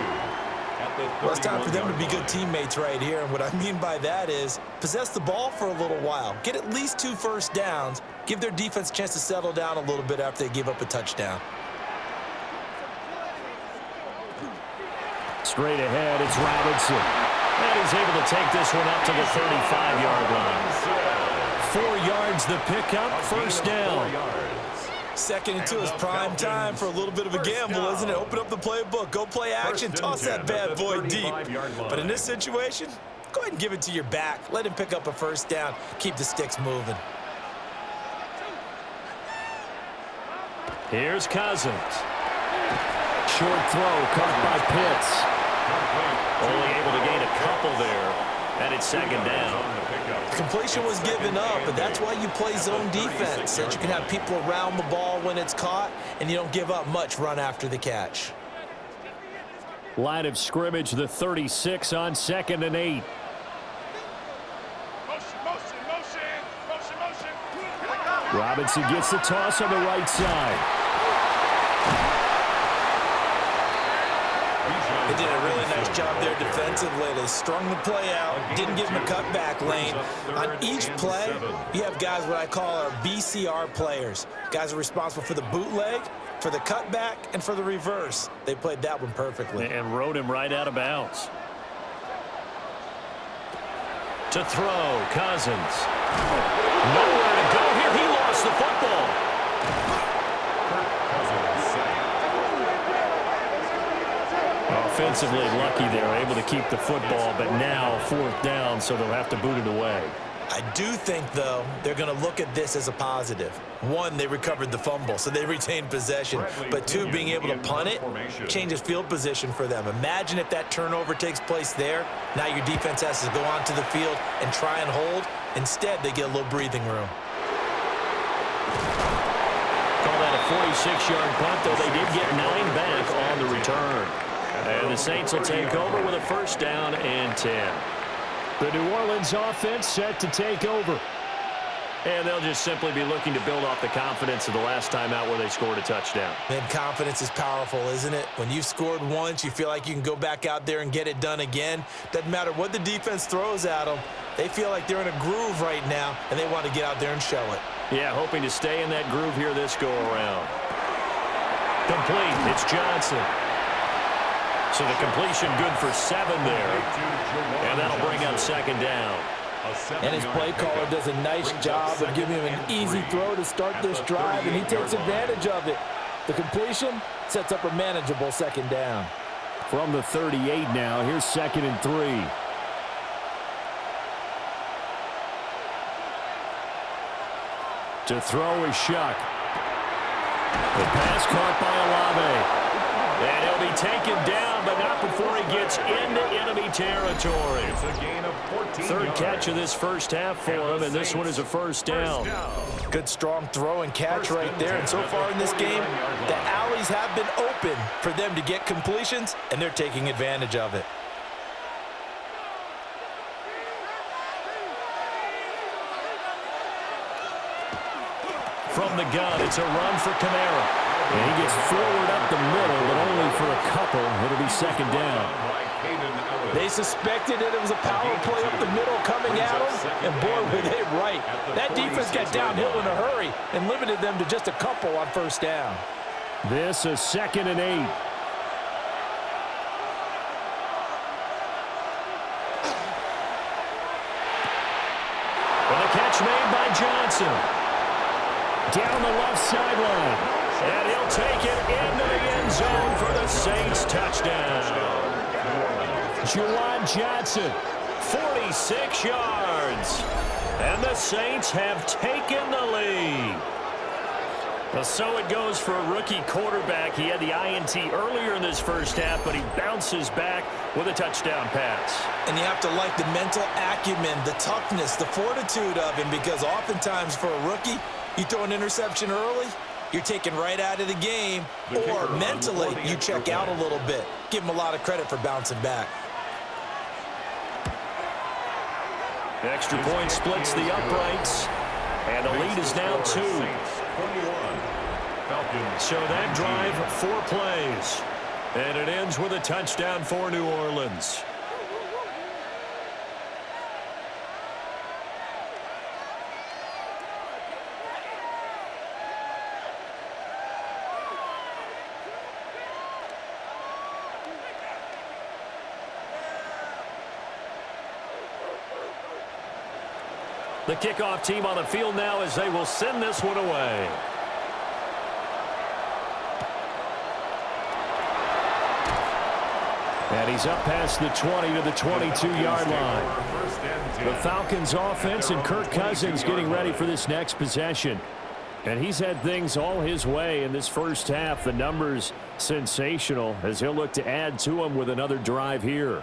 Well, it's time for them to be good teammates right here. And what I mean by that is possess the ball for a little while. Get at least 2 first downs. Give their defense a chance to settle down a little bit after they give up a touchdown.
Straight ahead, it's Robinson.
And he's able to take this one up to the 35-yard line.
4 yards the pickup, 1st down.
2nd and 2 is prime time for a little bit of a gamble, isn't it? Open up the playbook, go play action, toss that bad boy deep. But in this situation, go ahead and give it to your back. Let him pick up a 1st down. Keep the sticks moving.
Here's Cousins.
Short throw caught by Pitts.
Only able to gain a couple there. And it's 2nd down.
Completion was given up, but that's why you play zone defense, so that you can have people around the ball when it's caught, and you don't give up much run after the catch.
Line of scrimmage, the 36 on 2nd and 8. Robinson gets the toss on the right side.
They did a really nice job there defensively. They strung the play out, didn't give him a cutback lane. On each play, you have guys what I call our BCR players. Guys are responsible for the bootleg, for the cutback, and for the reverse. They played that one perfectly.
And rode him right out of bounds. To throw, Cousins. Nowhere to go here. He lost the football.
Offensively lucky they're able to keep the football, but now 4th down, so they'll have to boot it away.
I do think, though, they're going to look at this as a positive. 1, they recovered the fumble, so they retained possession. But 2, being able to punt it changes field position for them. Imagine if that turnover takes place there. Now your defense has to go onto the field and try and hold. Instead, they get a little breathing room.
Call that a 46-yard punt, though they did get 9 back on the return. And the Saints will take over with a 1st down and 10.
The New Orleans offense set to take over.
And they'll just simply be looking to build off the confidence of the last time out where they scored a touchdown.
Man, confidence is powerful, isn't it? When you've scored once, you feel like you can go back out there and get it done again. Doesn't matter what the defense throws at them. They feel like they're in a groove right now, and they want to get out there and show it.
Yeah, hoping to stay in that groove here this go-around. Complete. It's Johnson. So the completion good for 7 there. And that'll bring up 2nd down.
And his play caller does a nice job of giving him an easy throw to start this drive, and he takes advantage of it. The completion sets up a manageable 2nd down.
From the 38 now, here's 2nd and 3. To throw is Shuck. The pass caught by Olave.
And he'll be taken down, but not before he gets into enemy territory.
It's a gain of 14
Third
yards.
catch of this first half for him, and this one is a first down.
Good strong throw and catch right there. And so far in this game, the alleys have been open for them to get completions, and they're taking advantage of it.
From the gun, it's a run for Kamara.
And he gets forward up the middle, but only for a couple. It'll be second down.
They suspected that it was a power play up the middle coming at them, and boy, were they right. That defense got downhill in a hurry and limited them to just a couple on first down.
This is 2nd and 8.
Well, the catch made by Johnson.
Down the left sideline.
And he'll take it into the end zone for the Saints touchdown.
Juwan Johnson.
46 yards. And the Saints have taken the lead. Well, so it goes for a rookie quarterback. He had the INT earlier in this first half, but he bounces back with a touchdown pass.
And you have to like the mental acumen, the toughness, the fortitude of him, because oftentimes for a rookie, you throw an interception early, you're taken right out of the game, or mentally you check out a little bit. Give him a lot of credit for bouncing back.
The extra point splits the uprights, and the lead is now 2. So that drive, 4 plays, and it ends with a touchdown for New Orleans. The kickoff team on the field now as they will send this one away.
And he's up past the 20 to the 22-yard line. The Falcons offense and Kirk Cousins getting ready for this next possession. And he's had things all his way in this first half. The numbers sensational as he'll look to add to them with another drive here.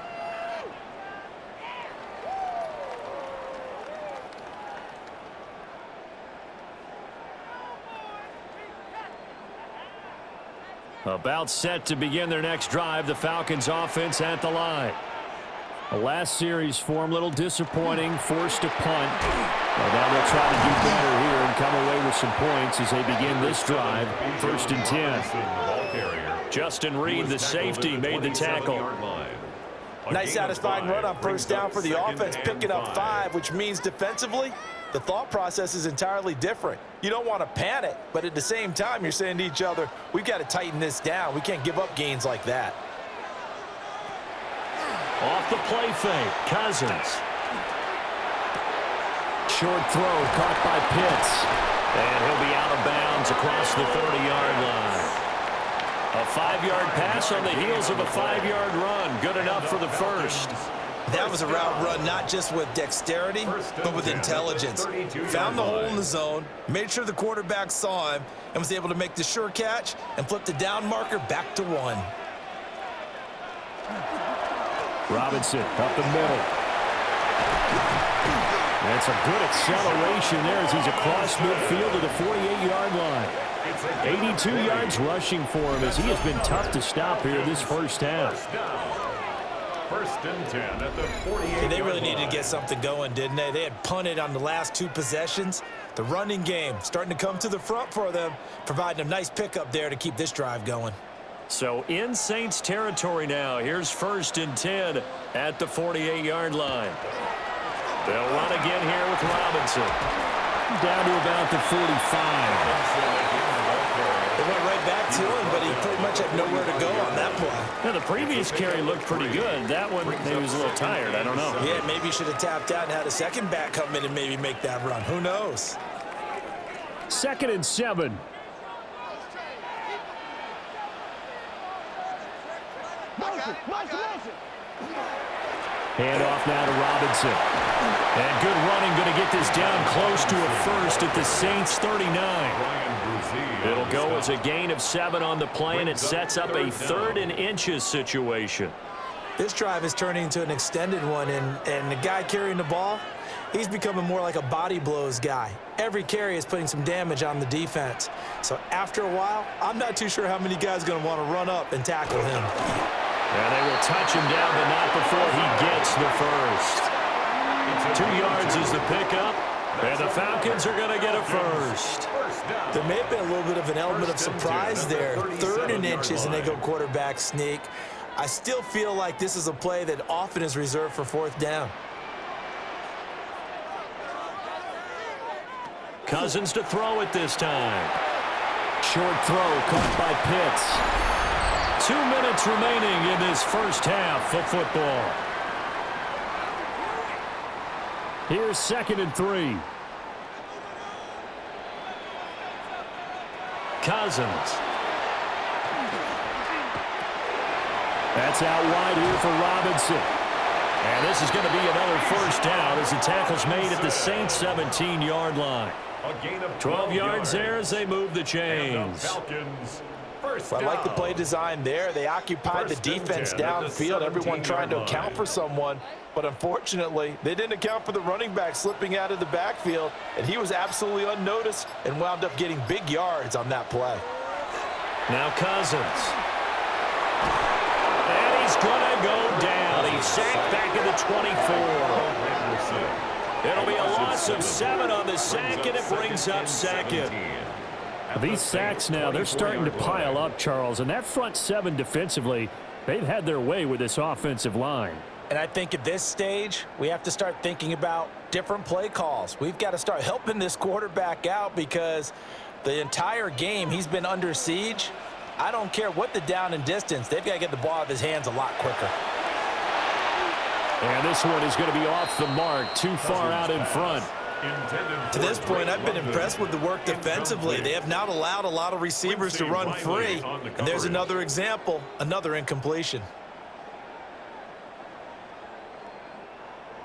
About set to begin their next drive. The Falcons offense at the line. The last series for them, a little disappointing, forced a punt. Well, now they'll try to do better here and come away with some points as they begin this drive. 1st and 10.
Justin Reed, the safety, made the tackle.
Nice satisfying run on first down for the offense, picking up 5, which means defensively, the thought process is entirely different. You don't want to panic, but at the same time, you're saying to each other, we've got to tighten this down. We can't give up gains like that.
Off the play fake, Cousins.
Short throw caught by Pitts.
And he'll be out of bounds across the 30-yard line. A 5-yard pass on the heels of a 5-yard run. Good enough for the first.
That was a route run not just with dexterity, but with intelligence. Found the hole in the zone, made sure the quarterback saw him, and was able to make the sure catch and flip the down marker back to 1.
Robinson up the middle. That's a good acceleration there as he's across midfield to the 48-yard line. 82 yards rushing for him as he has been tough to stop here this first half.
1st and 10 at the 48.
They really needed to get something going, didn't they? They had punted on the last 2 possessions. The running game starting to come to the front for them, providing a nice pickup there to keep this drive going.
So in Saints territory now. Here's 1st and 10 at the 48-yard line. They'll run again here with Robinson.
Down to about the 45.
They went right back to him, but he pretty much had nowhere to go on that play.
Now, the previous carry looked pretty good. That one, he was a little tired. I don't know.
Yeah, maybe he should have tapped out and had a second back come in and maybe make that run. Who knows?
2nd and 7. Handoff now to Robinson. And good running, going to get this down close to a first at the Saints 39.
It'll go as a gain of 7 on the play, and it sets up a 3rd and inches situation.
This drive is turning into an extended one, and the guy carrying the ball, he's becoming more like a body blows guy. Every carry is putting some damage on the defense. So after a while, I'm not too sure how many guys are going to want to run up and tackle him.
And they will touch him down, but not before he gets the first. 2 yards is the pickup, and the Falcons are going to get a first.
There may have been a little bit of an element of surprise there. 3rd and inches, and they go quarterback sneak. I still feel like this is a play that often is reserved for 4th down.
Cousins to throw it this time.
Short throw caught by Pitts.
2 minutes remaining in this first half of football.
Here's 2nd and 3.
Cousins.
That's out wide here for Robinson.
And this is going to be another first down as the tackle's made at the Saints 17-yard line. 12 yards there as they move the chains.
I like the play design there. They occupied the defense downfield, everyone trying to account for someone. But unfortunately, they didn't account for the running back slipping out of the backfield, and he was absolutely unnoticed and wound up getting big yards on that play.
Now Cousins. And he's going to go down. He's sacked back at the 24. It'll be a loss of 7 on the sack, and it brings up 2nd.
These sacks now, they're starting to pile up, Charles. And that front 7 defensively, they've had their way with this offensive line.
And I think at this stage, we have to start thinking about different play calls. We've got to start helping this quarterback out because the entire game he's been under siege. I don't care what the down and distance. They've got to get the ball out of his hands a lot quicker.
And this one is going to be off the mark, too far out in front.
To this point, I've been impressed with the work defensively. They have not allowed a lot of receivers to run free. And there's another example, another incompletion.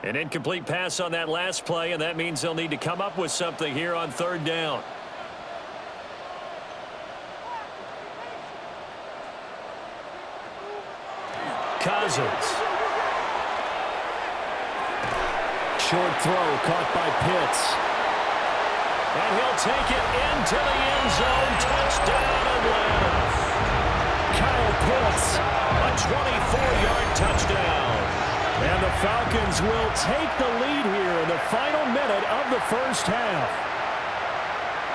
An incomplete pass on that last play, and that means they'll need to come up with something here on 3rd down. Cousins.
Short throw caught by Pitts.
And he'll take it into the end zone. Touchdown, Atlanta.
Kyle Pitts.
A 24-yard touchdown.
And the Falcons will take the lead here in the final minute of the first half.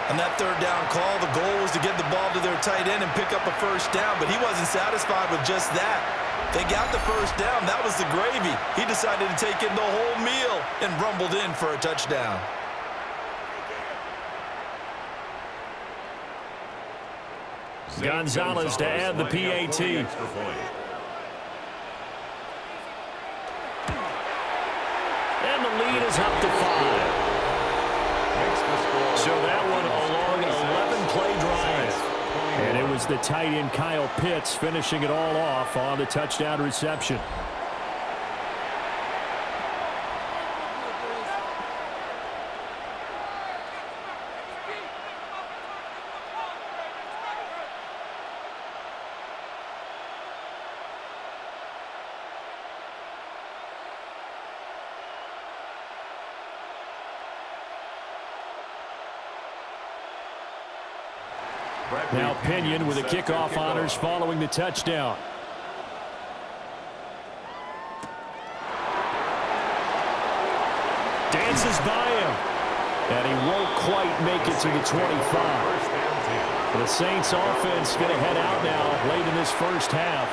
On that 3rd down call, the goal was to get the ball to their tight end and pick up a first down, but he wasn't satisfied with just that. They got the first down. That was the gravy. He decided to take in the whole meal and rumbled in for a touchdown.
Gonzalez to add the PAT. And the lead is up to 5. So that one a long 11-play drive.
And it was the tight end Kyle Pitts finishing it all off on the touchdown reception. Now Pinion with the kickoff honors following the touchdown. Dances by him. And he won't quite make it to the 25. The Saints offense going to head out now late in this first half.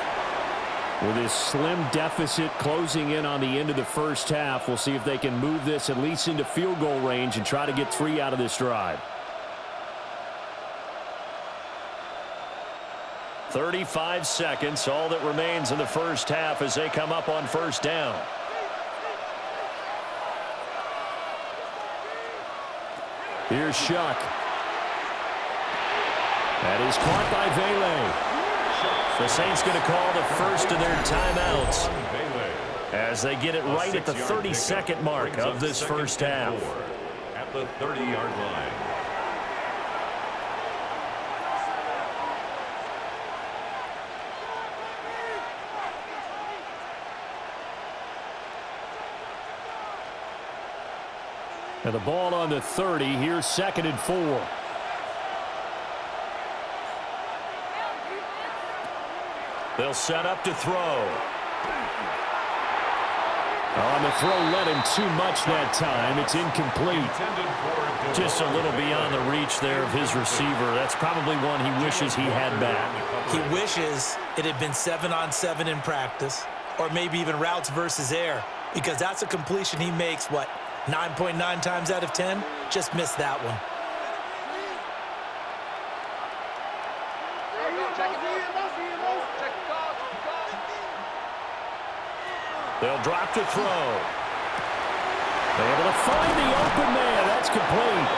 With this slim deficit closing in on the end of the first half, we'll see if they can move this at least into field goal range and try to get 3 out of this drive.
35 seconds, all that remains in the first half as they come up on first down.
Here's Shuck. That is caught by Vele.
The Saints going to call the first of their timeouts as they get it right at the 32nd mark of this first half.
At the 30-yard line.
And the ball on the 30. Here's 2nd and 4.
They'll set up to throw.
On the throw, led him too much that time. It's incomplete.
Just a little beyond the reach there of his receiver. That's probably one he wishes he had back.
He wishes it had been 7-on-7 in practice, or maybe even routes versus air, because that's a completion he makes, what, 9.9 times out of 10? Just missed that one.
They'll drop to throw.
They're able to find the open man. That's complete.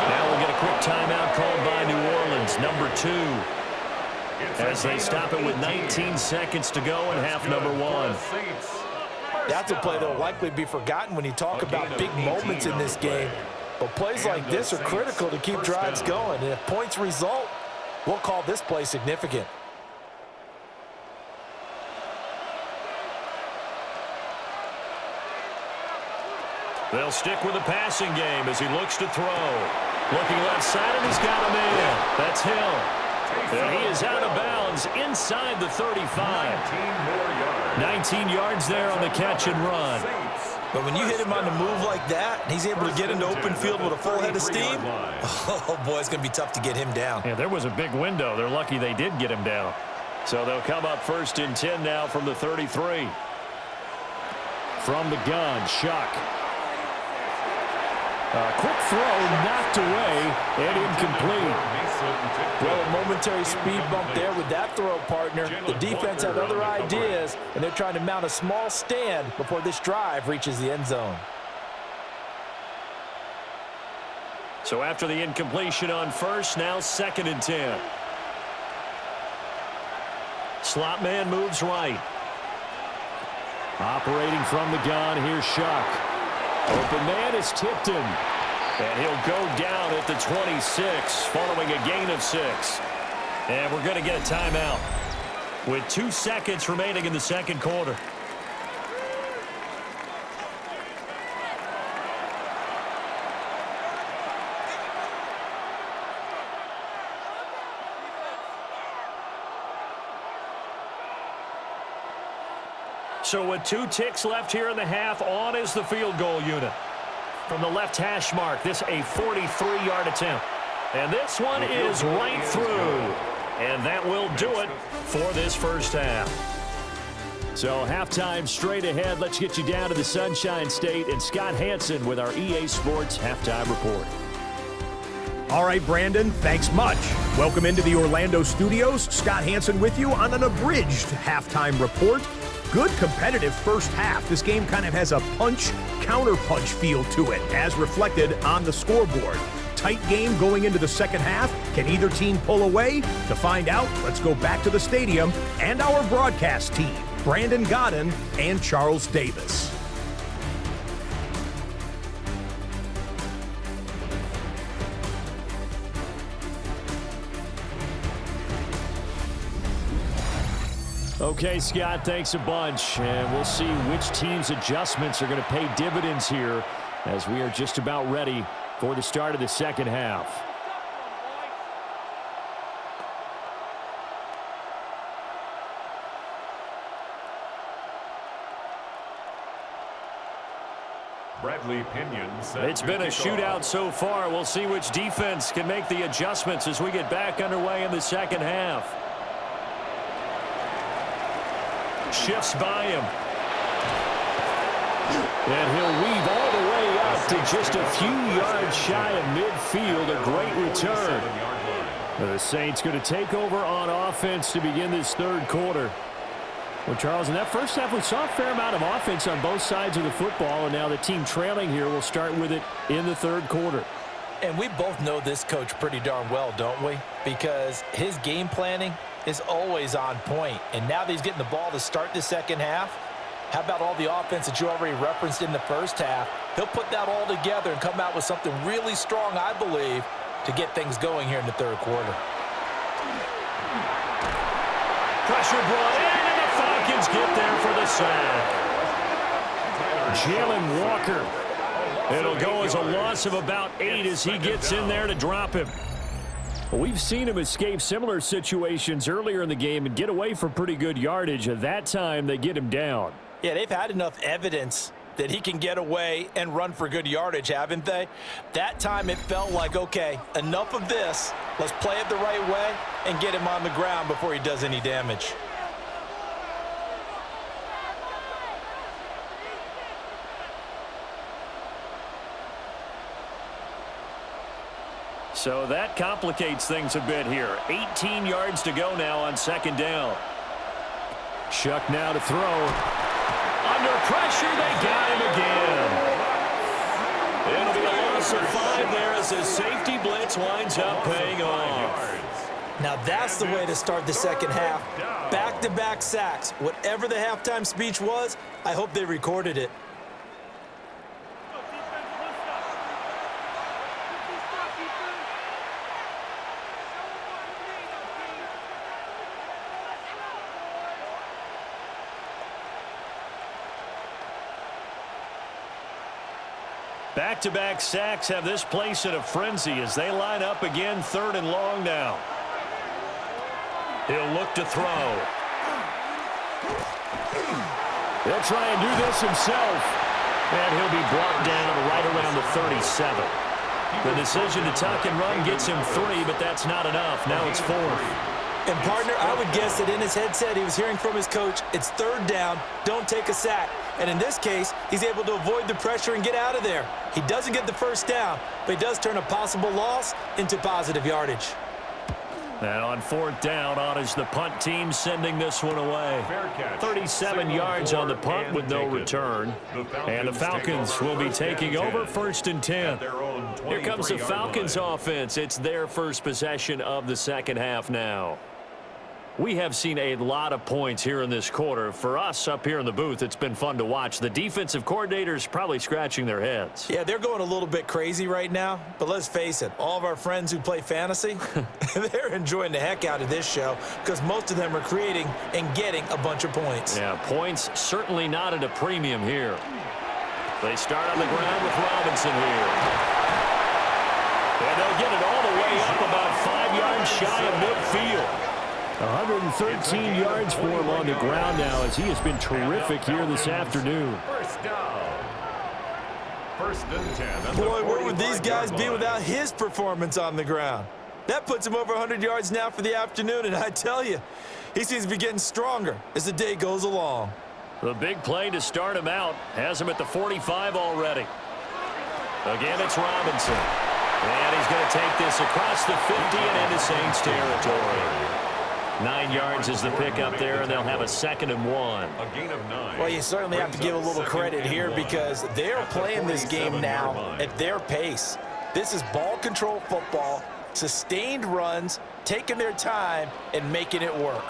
Now we'll get a quick timeout called by New Orleans, number 2. As they stop it with 19 seconds to go in half number 1.
That's a play that will likely be forgotten when you talk about big moments in this game. But plays like this are critical to keep drives going. And if points result, we'll call this play significant.
They'll stick with the passing game as he looks to throw. Looking left side, and he's got a man. That's Hill. And he is out of bounds inside the 35. 19 yards there on the catch and run.
But when you hit him on the move like that, and he's able to get into open field with a full head of steam, oh, boy, it's going to be tough to get him down.
Yeah, there was a big window. They're lucky they did get him down.
So they'll come up 1st and 10 now from the 33.
From the gun, Shuck. Quick throw, knocked away, and incomplete.
Well, a momentary speed bump there with that throw, partner. The defense had other ideas, and they're trying to mount a small stand before this drive reaches the end zone.
So after the incompletion on 1st, now 2nd and 10. Slot man moves right.
Operating from the gun, here's Shuck. Open man is Tipton.
And he'll go down at the 26 following a gain of 6. And we're going to get a timeout with 2 seconds remaining in the 2nd quarter. So with 2 ticks left here in the half, on is the field goal unit. From the left hash mark, this a 43-yard attempt. And this one is right through. And that will do it for this first half.
So halftime straight ahead. Let's get you down to the Sunshine State and Scott Hansen with our EA Sports Halftime Report.
All right, Brandon, thanks much. Welcome into the Orlando studios. Scott Hansen with you on an abridged halftime report. Good competitive first half. This game kind of has a punch-counter-punch feel to it, as reflected on the scoreboard. Tight game going into the second half. Can either team pull away? To find out, let's go back to the stadium and our broadcast team, Brandon Godden and Charles Davis.
Okay, Scott, thanks a bunch. And we'll see which team's adjustments are going to pay dividends here as we are just about ready for the start of the second half.
It's been a shootout so far. We'll see which defense can make the adjustments as we get back underway in the second half. Shifts by him.
And he'll weave all the way up to just a few yards shy of midfield. A great return. The Saints going to take over on offense to begin this third quarter. Well, Charles, in that first half, we saw a fair amount of offense on both sides of the football, and now the team trailing here will start with it in the third quarter.
And we both know this coach pretty darn well, don't we? Because his game planning is always on point. And now that he's getting the ball to start the second half, How about all the offense that you already referenced in the first half? He'll put that all together and come out with something really strong, I believe, to get things going here in the third quarter.
Pressure brought in, and the Falcons get there for the sack.
Jalen Walker.
It'll go as a loss of about 8 as he gets in there to drop him.
We've seen him escape similar situations earlier in the game and get away for pretty good yardage. At that time, they get him down.
Yeah, they've had enough evidence that he can get away and run for good yardage, haven't they? That time it felt like, okay, enough of this. Let's play it the right way and get him on the ground before he does any damage.
So that complicates things a bit here. 18 yards to go now on second down.
Shuck now to throw.
Under pressure, they got him again. It'll be a loss of 5 there as his safety blitz winds up paying off.
Now that's the way to start the second half. Back-to-back sacks. Whatever the halftime speech was, I hope they recorded it.
Back-to-back sacks have this place in a frenzy as they line up again, 3rd and long now. He'll look to throw.
He'll try and do this himself.
And he'll be brought down right around the 37. The decision to tuck and run gets him 3, but that's not enough. Now it's 4th.
And, partner, I would guess that in his headset he was hearing from his coach, it's 3rd down, don't take a sack. And in this case, he's able to avoid the pressure and get out of there. He doesn't get the first down, but he does turn a possible loss into positive yardage.
And on 4th down, on is the punt team sending this one away. 37 yards on the punt with no return. And the Falcons will be taking over 1st and 10. Here comes the Falcons offense. It's their first possession of the second half now. We have seen a lot of points here in this quarter. For us up here in the booth, it's been fun to watch. The defensive coordinators probably scratching their heads.
Yeah, they're going a little bit crazy right now. But let's face it, all of our friends who play fantasy, they're enjoying the heck out of this show because most of them are creating and getting a bunch of points.
Yeah, points certainly not at a premium here. They start on the ground with Robinson here. And they'll get it all the way up about 5 yards shy of midfield.
113 yards for him on the ground now as he has been terrific here this afternoon.
First down. 1st and 10.
Boy, where would these guys be without his performance on the ground? That puts him over 100 yards now for the afternoon, and I tell you, he seems to be getting stronger as the day goes along.
The big play to start him out has him at the 45 already. Again, it's Robinson. And he's going to take this across the 50 and into Saints territory. 9 yards is the pickup there, and they'll have a 2nd and 1.
A gain of 9.
Well, you certainly have to give a little credit here because they're playing this game now at their pace. This is ball control football, sustained runs, taking their time, and making it work.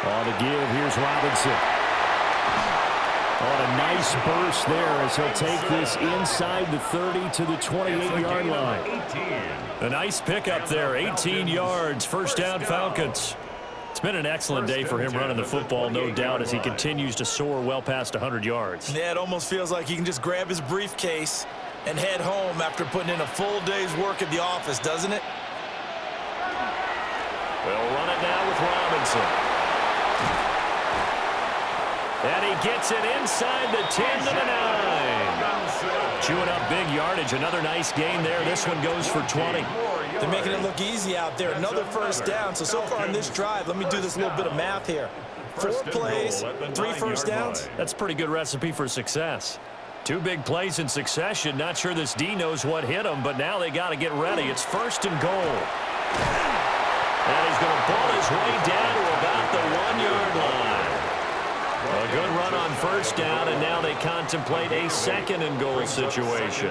On the give, here's Robinson. On a nice burst there as he'll take this inside the 30 to the 28-yard line.
A nice pickup there, 18 yards, 1st down Falcons. It's been an excellent day for him running the football, no doubt, as he continues to soar well past 100 yards.
Yeah, it almost feels like he can just grab his briefcase and head home after putting in a full day's work at the office, doesn't it?
They'll run it now with Robinson. And he gets it inside the 10 to the 9. Chewing up big yardage. Another nice gain there. This one goes for 20.
They're making it look easy out there. Another 1st down. So far in this drive, let me do this little bit of math here. 4 plays, 3 first downs.
That's a pretty good recipe for success. 2 big plays in succession. Not sure this D knows what hit him, but now they got to get ready. It's 1st and goal. And he's going to ball his way down to about the 1-yard line. A good run on 1st down, and now they contemplate a 2nd and goal situation.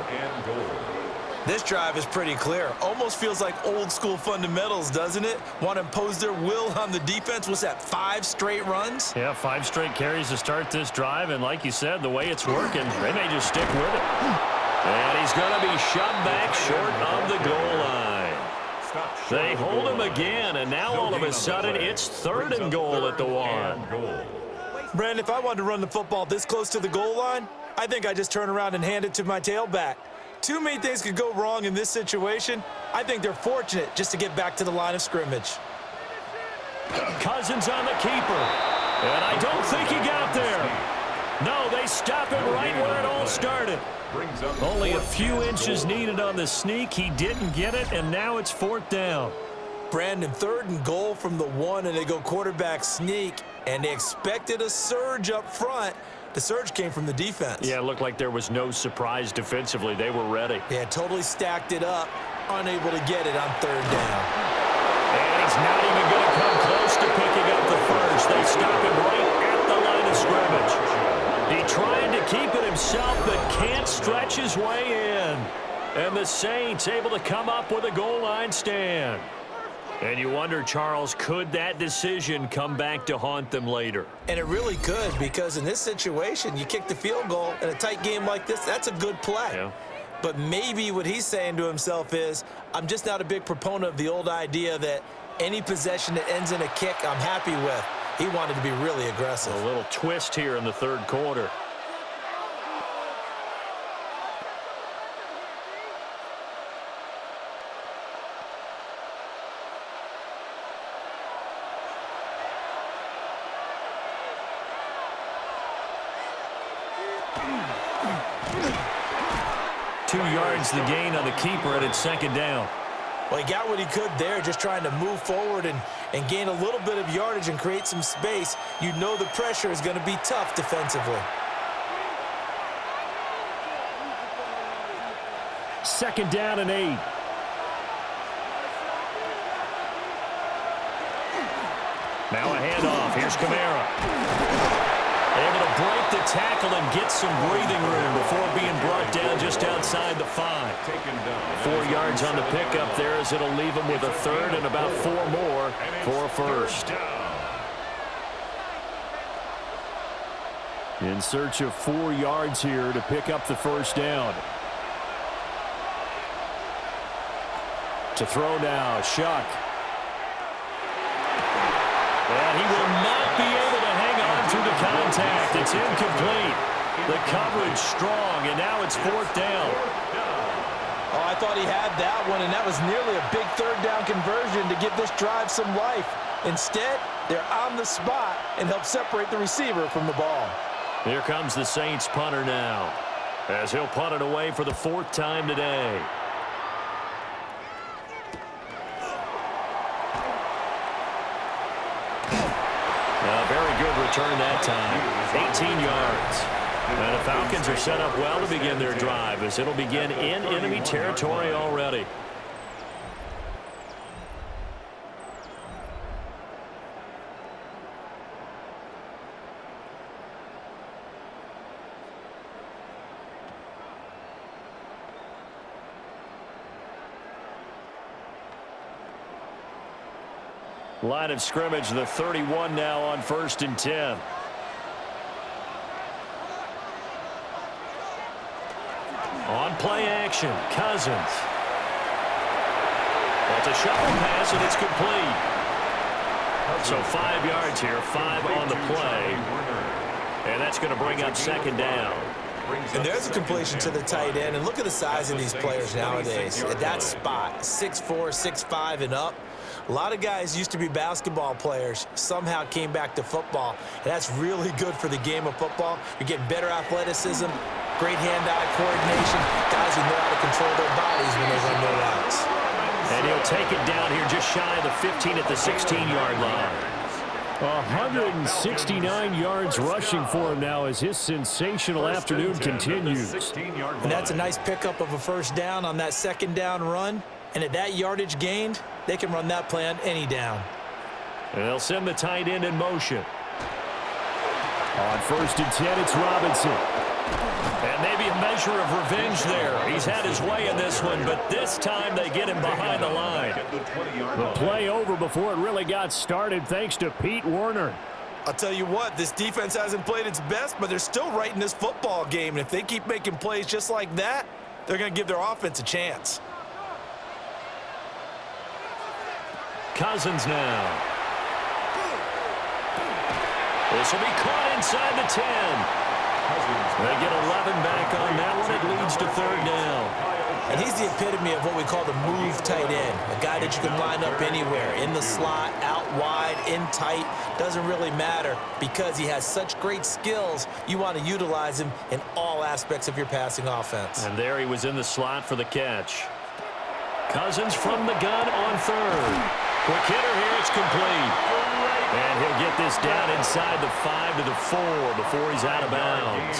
This drive is pretty clear. Almost feels like old school fundamentals, doesn't it? Want to impose their will on the defense. What's that, 5 straight runs?
Yeah, 5 straight carries to start this drive, and like you said, the way it's working, they may just stick with it. And he's going to be shoved back short of the goal line. They hold him again, and now all of a sudden it's 3rd and goal at the 1.
Brandon, if I wanted to run the football this close to the goal line, I think I just turn around and hand it to my tailback. Too many things could go wrong in this situation. I think they're fortunate just to get back to the line of scrimmage.
Cousins on the keeper. And I don't think he got there. No, they stop it right where it all started. Only a few inches needed on the sneak. He didn't get it, and now it's 4th down.
Brandon, 3rd and goal from the 1, and they go quarterback sneak, and they expected a surge up front. The surge came from the defense.
Yeah, it looked like there was no surprise defensively. They were ready.
Yeah, totally stacked it up, unable to get it on 3rd down.
And he's not even going to come close to picking up the first. They stop him right at the line of scrimmage. He tried to keep it himself, but can't stretch his way in. And the Saints able to come up with a goal line stand. And you wonder, Charles, could that decision come back to haunt them later?
And it really could, because in this situation, you kick the field goal in a tight game like this, that's a good play.
Yeah.
But maybe what he's saying to himself is, I'm just not a big proponent of the old idea that any possession that ends in a kick, I'm happy with. He wanted to be really aggressive.
A little twist here in the 3rd quarter. Yards the gain on the keeper, and it's 2nd down.
Well, he got what he could there, just trying to move forward and gain a little bit of yardage and create some space. You know the pressure is going to be tough defensively.
2nd down and 8.
Now a handoff. Here's Kamara. Able to break the tackle and get some breathing room before being brought down just outside the 5. 4 yards on the pickup there, as it'll leave him with a 3rd and about 4 more for a first.
In search of 4 yards here to pick up the 1st down. To throw now, Shuck.
And he will not be able to hang on to the contact. It's incomplete. The coverage strong, and now it's 4th down.
Oh, I thought he had that one, and that was nearly a big 3rd down conversion to give this drive some life. Instead, they're on the spot and help separate the receiver from the ball.
Here comes the Saints punter now, as he'll punt it away for the 4th time today. A very good return that time, 18 yards. And the Falcons are set up well to begin their drive, as it'll begin in enemy territory already. Line of scrimmage, the 31 now on 1st and 10. On play action, Cousins. That's a shuffle pass, and it's complete. So 5 yards here, 5 on the play. And that's going to bring up 2nd down.
And there's a completion to the tight end. And look at the size of these players nowadays. At that spot, 6'4", 6'5", and up. A lot of guys used to be basketball players, somehow came back to football. And that's really good for the game of football. You're getting better athleticism, great hand-eye coordination, guys who know how to control their bodies when they run their routes.
And he'll take it down here just shy of the 15 at the 16-yard line.
169 yards rushing for him now as his sensational afternoon continues.
And that's a nice pickup of a 1st down on that 2nd down run. And at that yardage gained, they can run that play on any down.
And they'll send the tight end in motion.
On 1st and 10, it's Robinson.
And maybe a measure of revenge there. He's had his way in this one, but this time they get him behind the line.
The play over before it really got started thanks to Pete Werner.
I'll tell you what, this defense hasn't played its best, but they're still right in this football game. And if they keep making plays just like that, they're going to give their offense a chance.
Cousins now. This will be caught inside the 10. They get 11 back on that one. It leads to third down.
And he's the epitome of what we call the move tight end, a guy that you can line up anywhere, in the slot, out wide, in tight, doesn't really matter because he has such great skills. You want to utilize him in all aspects of your passing offense.
And there he was in the slot for the catch. Cousins from the gun on third. Quick hitter here, it's complete. And he'll get this down inside the 5 to the 4 before he's out of bounds.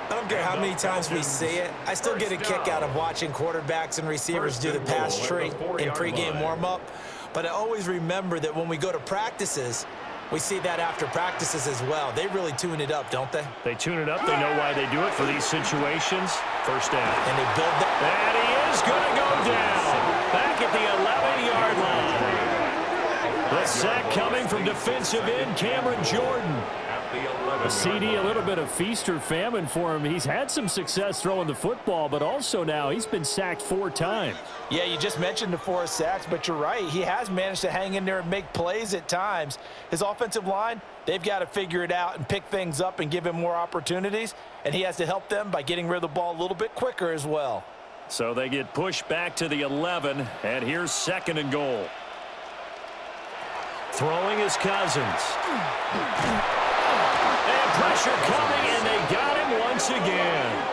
I don't care how many times we see it. I still get a kick out of watching quarterbacks and receivers do the pass tree in pregame warm-up. But I always remember that when we go to practices, we see that after practices as well. They really tune it up, don't they?
They tune it up. They know why they do it for these situations. First down.
And they build that.
And he is going to go down. Back at the 11-yard line. The sack coming from defensive end Cameron Jordan.
A CD, a little bit of feast or famine for him. He's had some success throwing the football, but also now he's been sacked 4 times.
Yeah, you just mentioned the 4 sacks, but you're right. He has managed to hang in there and make plays at times. His offensive line, they've got to figure it out and pick things up and give him more opportunities, and he has to help them by getting rid of the ball a little bit quicker as well.
So they get pushed back to the 11, and here's 2nd and goal. Throwing is Cousins. And pressure coming, and they got him once again.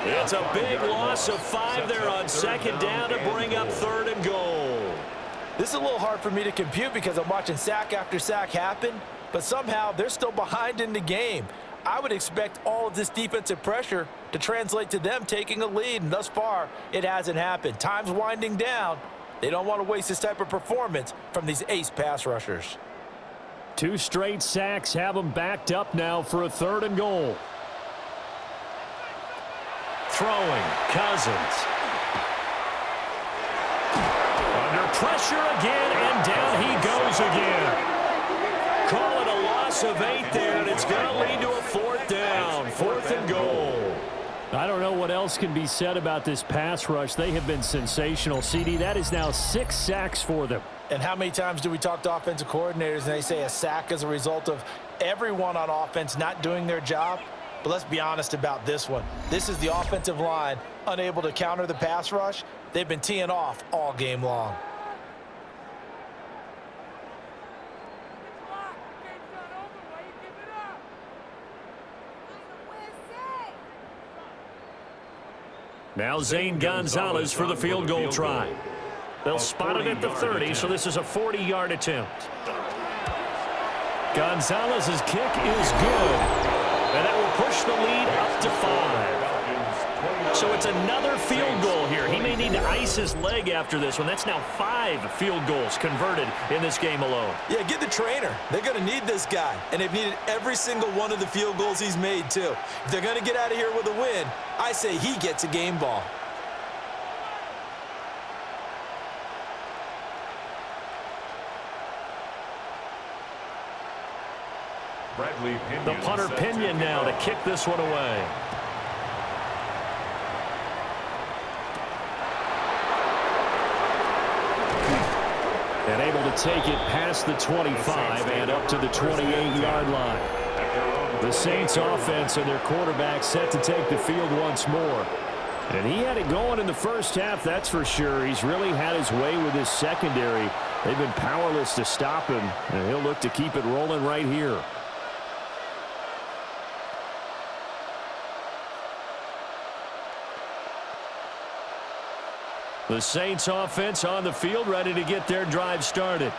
It's a big loss of 5 there on 2nd down to bring up 3rd and goal.
This is a little hard for me to compute because I'm watching sack after sack happen, but somehow they're still behind in the game. I would expect all of this defensive pressure to translate to them taking a lead, and thus far, it hasn't happened. Time's winding down. They don't want to waste this type of performance from these ace pass rushers.
2 straight sacks have them backed up now for a 3rd and goal.
Throwing, Cousins. Under pressure again, and down he goes again. Call it a loss of 8 there, and it's going to lead to a 4th down. 4th and goal.
I don't know what else can be said about this pass rush. They have been sensational, CD. That is now 6 sacks for them.
And how many times do we talk to offensive coordinators and they say a sack is a result of everyone on offense not doing their job? But let's be honest about this one. This is the offensive line unable to counter the pass rush. They've been teeing off all game long.
Now Zane Gonzalez for the field goal try. They'll spot it at the 30, so this is a 40-yard attempt. Gonzalez's kick is good, and that will push the lead up to 5. So it's another field goal here. He may need to ice his leg after this one. That's now 5 field goals converted in this game alone.
Yeah, get the trainer. They're going to need this guy, and they've needed every single one of the field goals he's made, too. If they're going to get out of here with a win, I say he gets a game ball.
The punter Pinion now to kick this one away.
And able to take it past the 25 and up to the 28-yard line. The Saints offense and their quarterback set to take the field once more. And he had it going in the first half, that's for sure. He's really had his way with his secondary. They've been powerless to stop him, and he'll look to keep it rolling right here.
The Saints offense on the field, ready to get their drive started.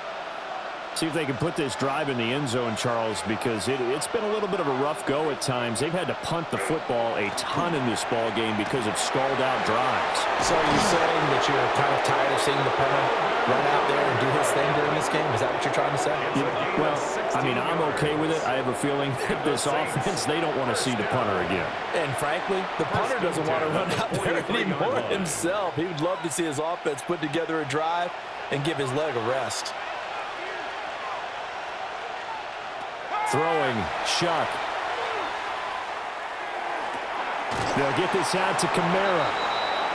See if they can put this drive in the end zone, Charles, because it's been a little bit of a rough go at times. They've had to punt the football a ton in this ball game because of stalled out drives.
So are you saying that you're kind of tired of seeing the punter run out there and do his thing during this game? Is that what you're trying to say?
Yeah, well, I mean, I'm okay with it. I have a feeling that this offense, they don't want to see the punter again.
And frankly, the punter doesn't want to run out there anymore himself. He would love to see his offense put together a drive and give his leg a rest.
Throwing, Shuck. They'll get this out to Kamara.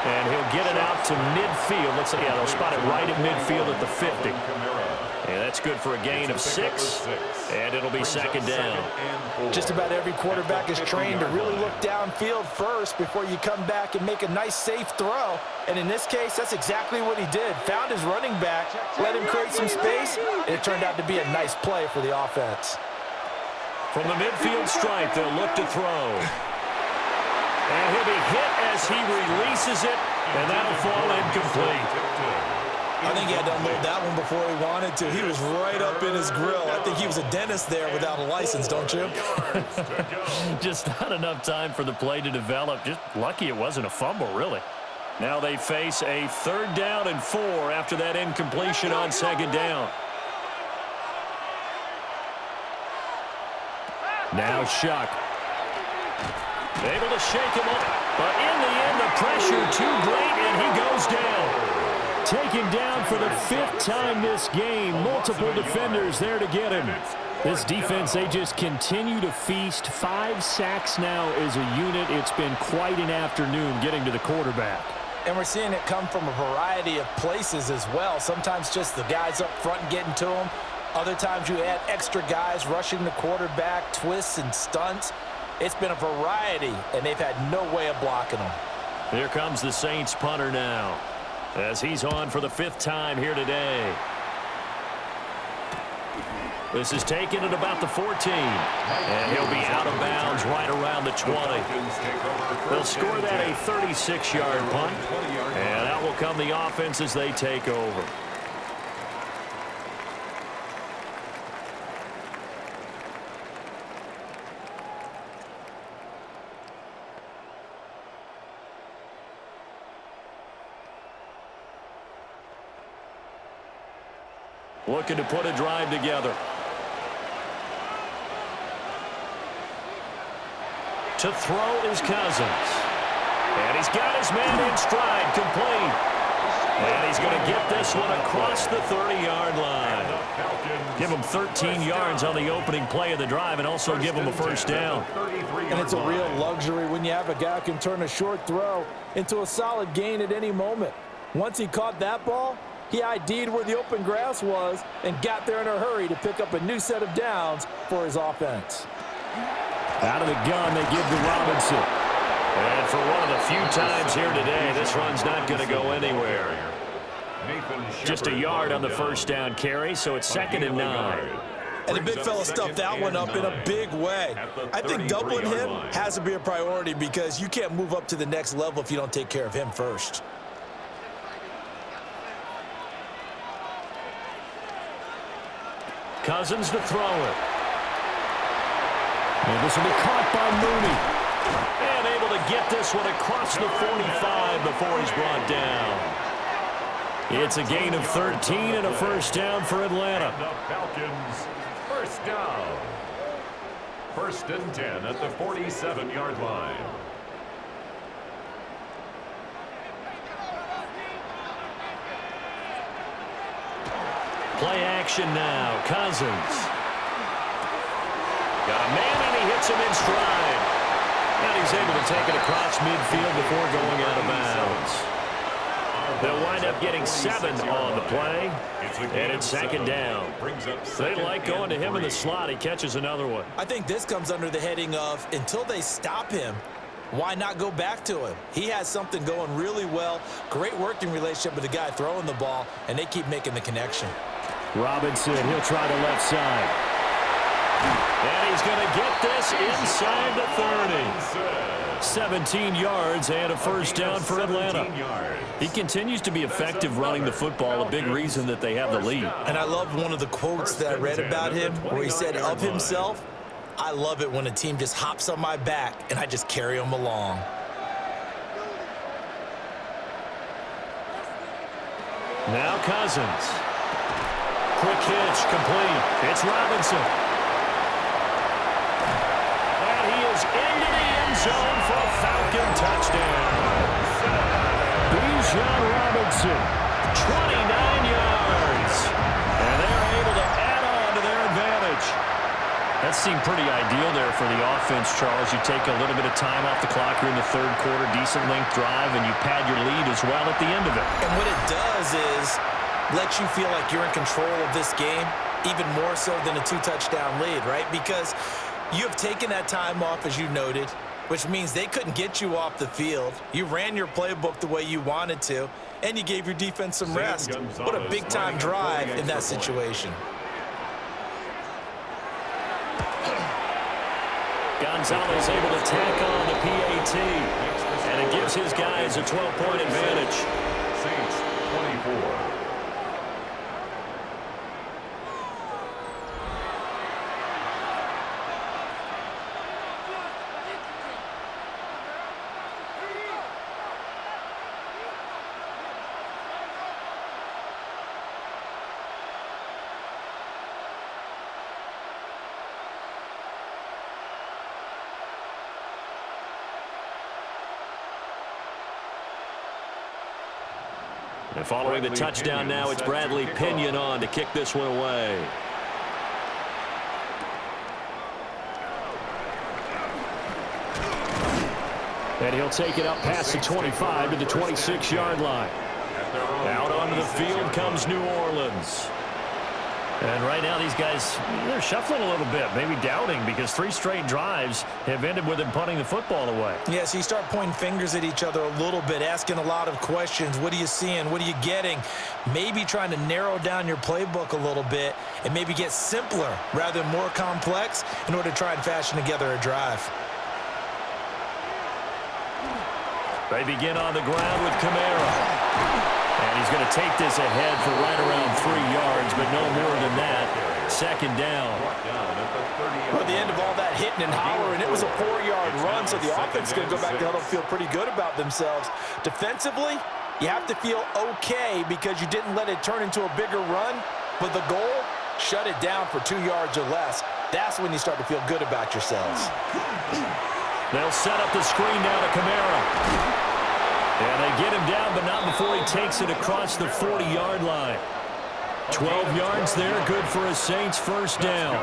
And he'll get it out to midfield. Let's say, yeah, they'll spot it right at midfield at the 50. And that's good for a gain of 6. And it'll be second down.
Just about every quarterback is trained to really look downfield first before you come back and make a nice, safe throw. And in this case, that's exactly what he did. Found his running back, let him create some space, and it turned out to be a nice play for the offense.
From the midfield stripe, they'll look to throw. And he'll be hit as he releases it, and that'll fall incomplete.
I think he had to unload that one before he wanted to. He was right up in his grill. I think he was a dentist there without a license, don't you?
Just not enough time for the play to develop. Just lucky it wasn't a fumble, really. Now they face a 3rd down and 4 after that incompletion on 2nd down.
Now Shuck.
Able to shake him up, but in the end, the pressure too great, and he goes down.
Taken down for the 5th time this game. Multiple defenders there to get him. This defense, they just continue to feast. 5 sacks now as a unit. It's been quite an afternoon getting to the quarterback.
And we're seeing it come from a variety of places as well. Sometimes just the guys up front getting to him. Other times you add extra guys rushing the quarterback, twists and stunts. It's been a variety, and they've had no way of blocking them.
Here comes the Saints punter now, as he's on for the 5th time here today. This is taken at about the 14, and he'll be out of bounds right around the 20. They'll score that a 36-yard punt, and out will come the offense as they take over. Looking to put a drive together. To throw is Cousins. And he's got his man in stride, complete. And he's going to get this one across the 30-yard line. Give him 13 yards on the opening play of the drive and also give him a 1st down.
And it's a real luxury when you have a guy who can turn a short throw into a solid gain at any moment. Once he caught that ball, he ID'd where the open grass was and got there in a hurry to pick up a new set of downs for his offense.
Out of the gun, they give to Robinson.
And for one of the few times here today, this run's not going to go anywhere. Just a yard on the 1st down carry, so it's 2nd and 9.
And the big fella stuffed that one up in a big way. I think doubling him has to be a priority because you can't move up to the next level if you don't take care of him first.
Cousins to throw it.
And this will be caught by Mooney.
And able to get this one across the 45 before he's brought down. It's a gain of 13 and a 1st down for Atlanta.
The Falcons, 1st down. 1st and 10 at the 47-yard line.
Play action now. Cousins. Got a man, and he hits him in stride. And he's able to take it across midfield before going out of bounds. They'll wind up getting 7 on the play, and it's 2nd down. They like going to him in the slot. He catches another one.
I think this comes under the heading of until they stop him, why not go back to him? He has something going really well. Great working relationship with the guy throwing the ball, and they keep making the connection.
Robinson, he'll try the left side.
And he's going to get this inside the 30. 17 yards and a 1st down for Atlanta. He continues to be effective running the football, a big reason that they have the lead.
And I love one of the quotes that I read about him where he said of himself, I love it when a team just hops on my back and I just carry them along.
Now Cousins. Quick hitch, complete. It's Robinson. And he is into the end zone for a Falcon touchdown. Bijan Robinson, 29 yards. And they're able to add on to their advantage. That seemed pretty ideal there for the offense, Charles. You take a little bit of time off the clock here in the third quarter, decent length drive, and you pad your lead as well at the end of it.
And what it does is let you feel like you're in control of this game, even more so than a 2-touchdown lead, right? Because you have taken that time off, as you noted, which means they couldn't get you off the field. You ran your playbook the way you wanted to, and you gave your defense some rest. What a big-time drive in that situation.
Gonzalez able to tack on the PAT, and it gives his guys a 12-point advantage.
Saints 24.
And following the touchdown now, it's Bradley Pinion on to kick this one away.
And he'll take it up past the 25 to the 26-yard line.
Out onto the field comes New Orleans. And right now these guys, they're shuffling a little bit, maybe doubting, because 3 straight drives have ended with them punting the football away.
Yeah, so you start pointing fingers at each other a little bit, asking a lot of questions. What are you seeing? What are you getting? Maybe trying to narrow down your playbook a little bit and maybe get simpler rather than more complex in order to try and fashion together a drive.
They begin on the ground with Kamara. And he's going to take this ahead for right around 3 yards, but no more than that. Second down.
Well, at the end of all that hitting and hollering, it was a 4-yard run, so the offense is going to go back to huddle, feel pretty good about themselves. Defensively, you have to feel okay because you didn't let it turn into a bigger run, but the goal, shut it down for 2 yards or less. That's when you start to feel good about yourselves.
They'll set up the screen down to Kamara. And they get him down, but not before he takes it across the 40-yard line. 12 yards there, good for a Saints first down.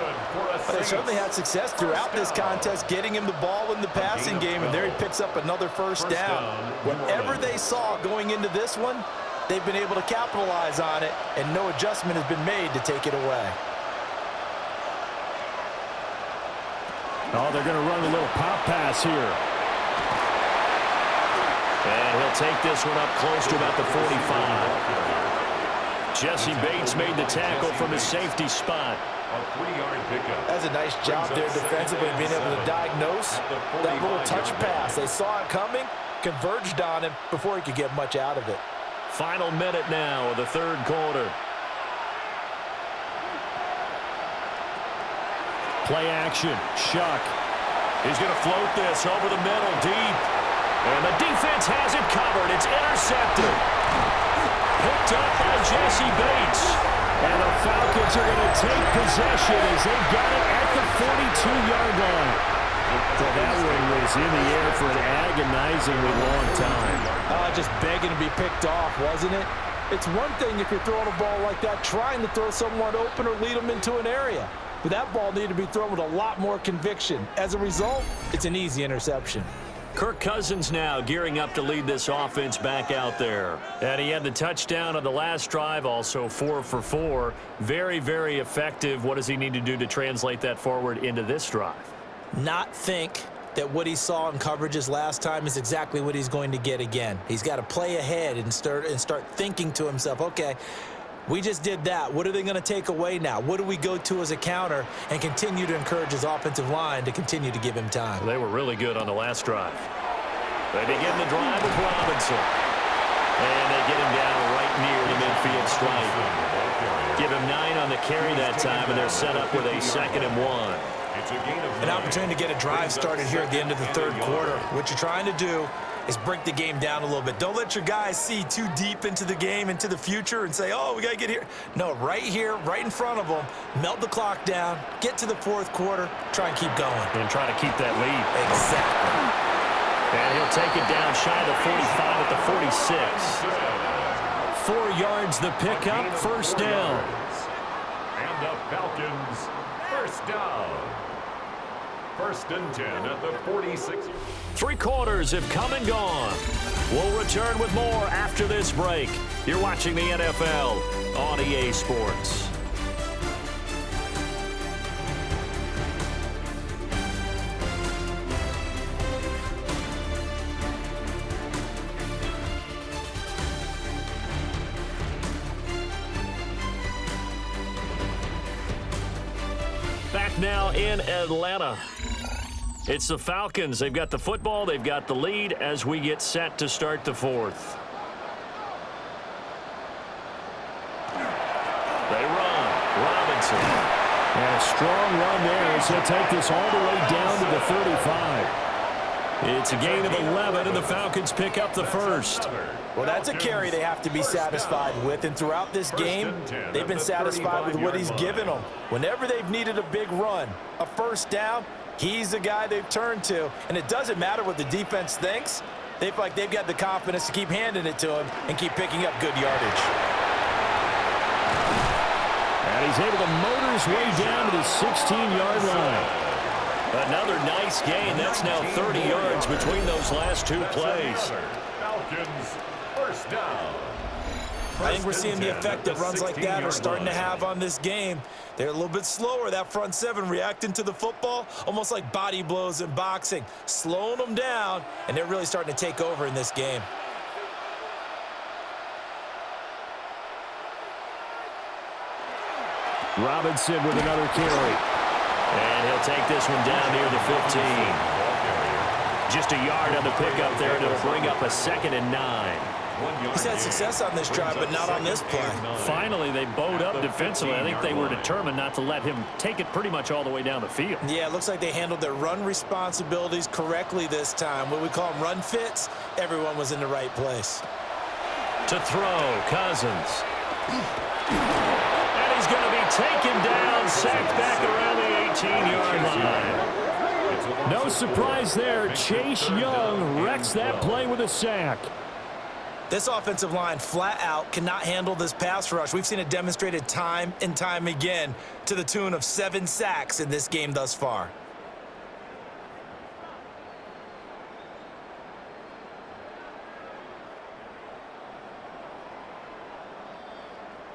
But they certainly had success throughout this contest, getting him the ball in the passing game, and there he picks up another first down. Whatever they saw going into this one, they've been able to capitalize on it, and no adjustment has been made to take it away.
Oh, they're going to run a little pop pass here.
And he'll take this one up close to about the 45. Jesse Bates made the tackle from his safety spot.
A 3-yard pickup.
That's a nice job there defensively, being able to diagnose that little touch pass. They saw it coming, converged on him before he could get much out of it.
Final minute now of the third quarter.
Play action. Shuck.
He's going to float this over the middle, deep. And the defense has it covered. It's intercepted. Picked up by Jesse Bates.
And the Falcons are going to take possession as they've got it at the 42-yard line. So that one was in the air for an agonizingly long time.
Just begging to be picked off, wasn't it? It's one thing if you're throwing a ball like that, trying to throw someone open or lead them into an area. But that ball needed to be thrown with a lot more conviction. As a result, it's an easy interception.
Kirk Cousins now gearing up to lead this offense back out there. And he had the touchdown on the last drive, also 4 for 4. Very, very effective. What does he need to do to translate that forward into this drive?
Not think that what he saw in coverages last time is exactly what he's going to get again. He's got to play ahead and start thinking to himself, okay, we just did that. What are they going to take away now? What do we go to as a counter, and continue to encourage his offensive line to continue to give him time?
They were really good on the last drive. They begin the drive with Robinson. And they get him down right near the midfield stripe. Give him 9 on the carry that time, and they're set up with a 2nd and 1.
An opportunity to get a drive started here at the end of the third quarter. What you're trying to do is break the game down a little bit. Don't let your guys see too deep into the game, into the future, and say, oh, we got to get here. No, right here, right in front of them, melt the clock down, get to the fourth quarter, try and keep going.
And try to keep that lead.
Exactly.
And he'll take it down shy of the 45 at the 46.
4 yards the pickup, first down.
And the Falcons, first down. 1st and 10 at the 46.
3 quarters have come and gone. We'll return with more after this break. You're watching the NFL on EA Sports.
Back now in Atlanta. It's the Falcons. They've got the football. They've got the lead as we get set to start the 4th. They run. Robinson.
And a strong run there as he'll take this all the way down to the 35. It's a gain of 11, and the Falcons pick up the first.
Well, that's a carry they have to be satisfied with, and throughout this game, they've been satisfied with what he's given them. Whenever they've needed a big run, a first down, he's the guy they've turned to, and it doesn't matter what the defense thinks. They feel like they've got the confidence to keep handing it to him and keep picking up good yardage.
And he's able to motor his way down to the 16-yard line.
Another nice gain. That's now 30 yards between those last 2 plays.
Falcons, first down.
I think we're seeing the effect that runs like that are starting to have on this game. They're a little bit slower, that front 7 reacting to the football, almost like body blows in boxing, slowing them down, and they're really starting to take over in this game.
Robinson with another carry.
And he'll take this one down near the 15. Just a yard on the pickup there, and it'll bring up a 2nd and 9.
He's had success on this drive, but not on this play.
Finally, they bowed up defensively. I think they were determined not to let him take it pretty much all the way down the field.
Yeah, it looks like they handled their run responsibilities correctly this time. What we call them run fits, everyone was in the right place.
To throw, Cousins. And he's going to be taken down, sacked back around the 18-yard line.
No surprise there. Chase Young wrecks that play with a sack.
This offensive line flat out cannot handle this pass rush. We've seen it demonstrated time and time again to the tune of 7 sacks in this game thus far.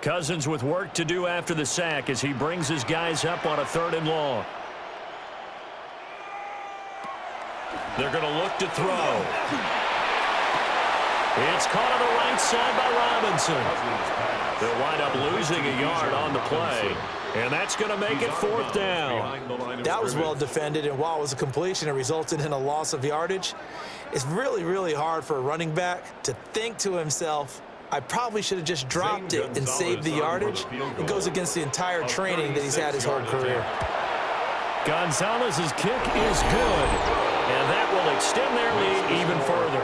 Cousins with work to do after the sack as he brings his guys up on a 3rd and long. They're going to look to throw. It's caught on the right side by Robinson. They'll wind up losing a yard on the play, and that's going to make it 4th down.
That was well defended, and while it was a completion, it resulted in a loss of yardage. It's really, really hard for a running back to think to himself, I probably should have just dropped it and saved the yardage. It goes against the entire training that he's had his whole career.
Gonzalez's kick is good,
and that will extend their lead even further.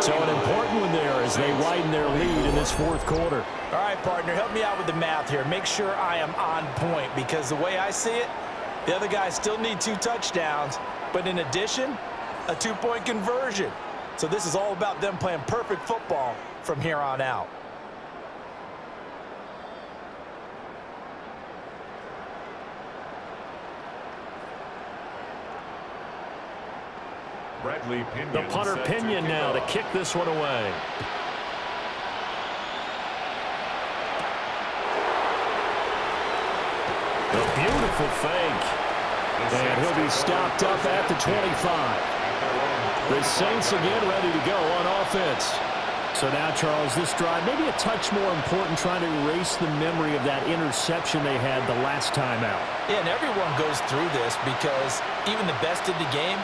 So an important one there as they widen their lead in this 4th quarter.
All right, partner, help me out with the math here. Make sure I am on point, because the way I see it, the other guys still need 2 touchdowns, but in addition, a 2-point conversion. So this is all about them playing perfect football from here on out.
The punter Pinion now to kick this one away.
A beautiful fake. And he'll be stopped up at the 25. The Saints again ready to go on offense. So now, Charles, this drive maybe a touch more important, trying to erase the memory of that interception they had the last time out.
Yeah, and everyone goes through this, because even the best in the game,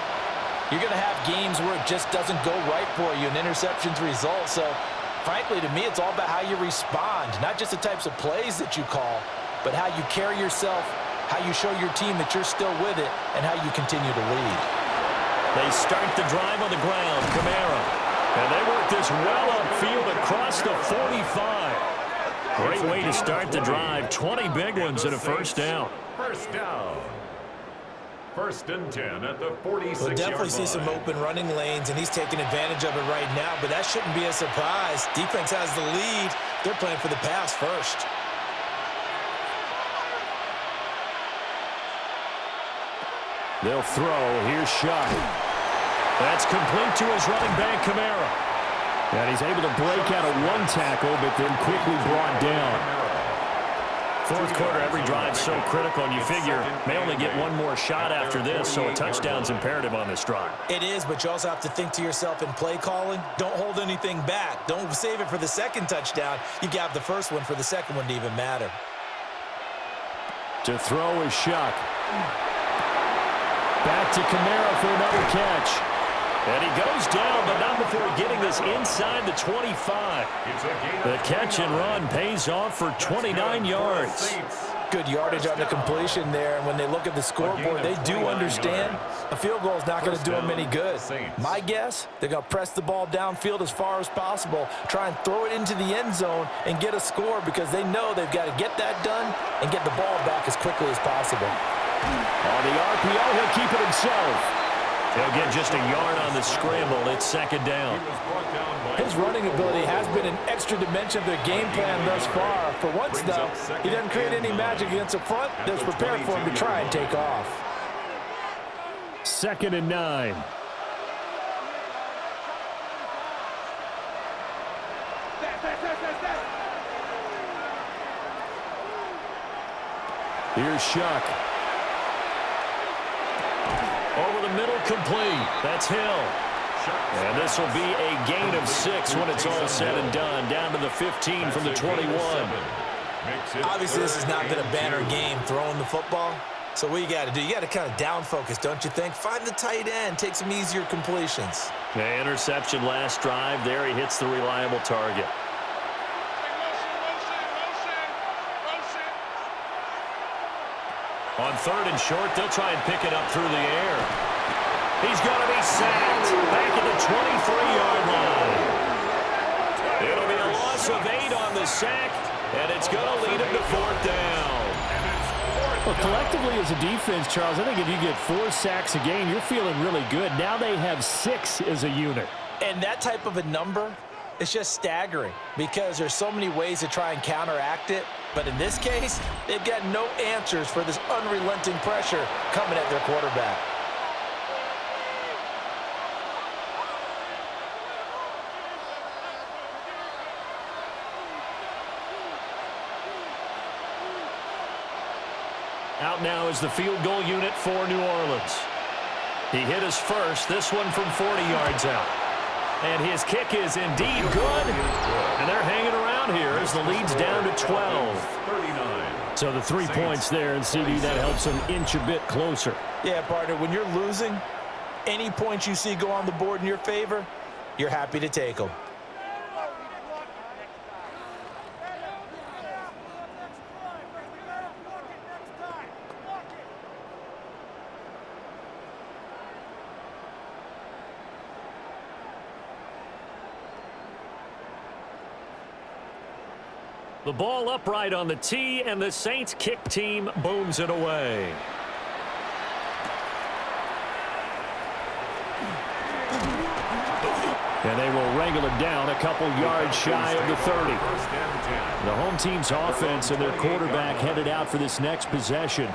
you're going to have games where it just doesn't go right for you, and interceptions result. So, frankly, to me, it's all about how you respond, not just the types of plays that you call, but how you carry yourself, how you show your team that you're still with it, and how you continue to lead.
They start the drive on the ground. Kamara. And they work this well upfield across the 45. Great way to start the drive. 20 big ones and a first down.
First down. 1st and 10 at the 46-yard line.
We'll definitely see some open running lanes, and he's taking advantage of it right now, but that shouldn't be a surprise. Defense has the lead. They're playing for the pass first.
They'll throw. Here's Shuck. That's complete to his running back, Kamara. And he's able to break out of one tackle, but then quickly brought down.
Fourth quarter, every drive's so critical, and you figure may only get one more shot after this, so a touchdown's imperative on this drive.
It is, but you also have to think to yourself in play calling, don't hold anything back. Don't save it for the second touchdown. You got the first one for the second one to even matter.
To throw is Shuck. Back to Kamara for another catch.
And he goes down, but not before getting this inside the 25. The catch and run pays off for 29 yards.
Good yardage on the completion there, and when they look at the scoreboard, they do understand a field goal is not going to do them any good. My guess, they're going to press the ball downfield as far as possible, try and throw it into the end zone and get a score because they know they've got to get that done and get the ball back as quickly as possible.
On the RPO, he'll keep it himself.
They'll get just a yard on the scramble. It's 2nd down.
His running ability has been an extra dimension of their game plan thus far. For once, though, he doesn't create any magic against the front that's prepared for him to try and take off.
2nd and 9. Here's Shuck.
Over the middle, complete. That's Hill. And this will be a gain of 6 when it's all said and done. Down to the 15 from the 21.
Obviously, this has not been a banner game throwing the football. So what you got to do, you got to kind of down focus, don't you think? Find the tight end, take some easier completions.
The interception last drive. There he hits the reliable target. On 3rd and short, they'll try and pick it up through the air. He's going to be sacked back at the 23-yard line. It'll be a loss of 8 on the sack, and it's going to lead him to 4th down.
Well, collectively as a defense, Charles, I think if you get 4 sacks a game, you're feeling really good. Now they have 6 as a unit.
And that type of a number, it's just staggering because there's so many ways to try and counteract it. But in this case, they've got no answers for this unrelenting pressure coming at their quarterback.
Out now is the field goal unit for New Orleans. He hit his first, this one from 40 yards out. And his kick is indeed good. And they're hanging around here as the lead's down to 12.
So the 3 points there, and CD, that helps them inch a bit closer.
Yeah, partner, when you're losing, any points you see go on the board in your favor, you're happy to take them.
The ball upright on the tee, and the Saints kick team booms it away.
And they will wrangle it down a couple yards shy of the 30. The home team's offense and their quarterback headed out for this next possession.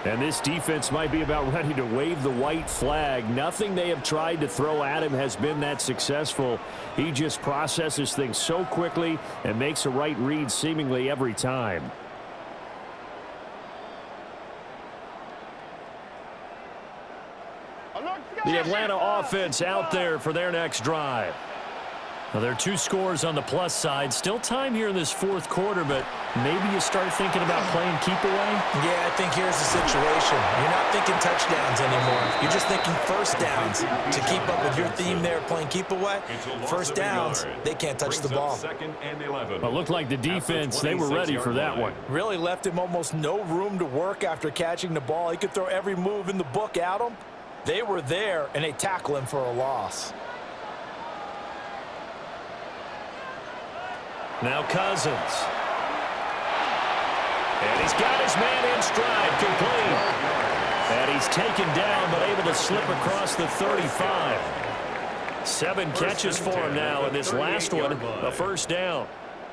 And this defense might be about ready to wave the white flag. Nothing they have tried to throw at him has been that successful. He just processes things so quickly and makes a right read seemingly every time. The Atlanta offense out there for their next drive. Well, there are 2 scores on the plus side. Still time here in this 4th quarter, but maybe you start thinking about playing keep away?
Yeah, I think here's the situation. You're not thinking touchdowns anymore. You're just thinking first downs. To keep up with your theme there, playing keep away, first downs, they can't touch the ball.
Well, it looked like the defense, they were ready for that one.
Really left him almost no room to work after catching the ball. He could throw every move in the book at him, They were there, and they tackle him for a loss.
Now Cousins. And he's got his man in stride, complete. And he's taken down, but able to slip across the 35. 7 catches for him now, and this last one, a first down.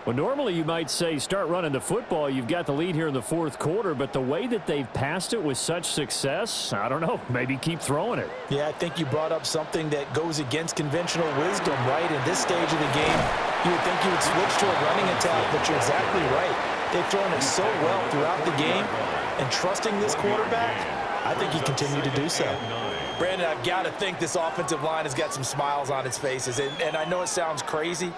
Well, normally you might say start running the football. You've got the lead here in the fourth quarter, but the way that they've passed it with such success, I don't know, maybe keep throwing it.
Yeah, I think you brought up something that goes against conventional wisdom, right? In this stage of the game, you would think you would switch to a running attack, but you're exactly right. They've thrown it so well throughout the game, and trusting this quarterback, I think he continued to do so. Brandon, I've got to think this offensive line has got some smiles on its faces, and I know it sounds crazy,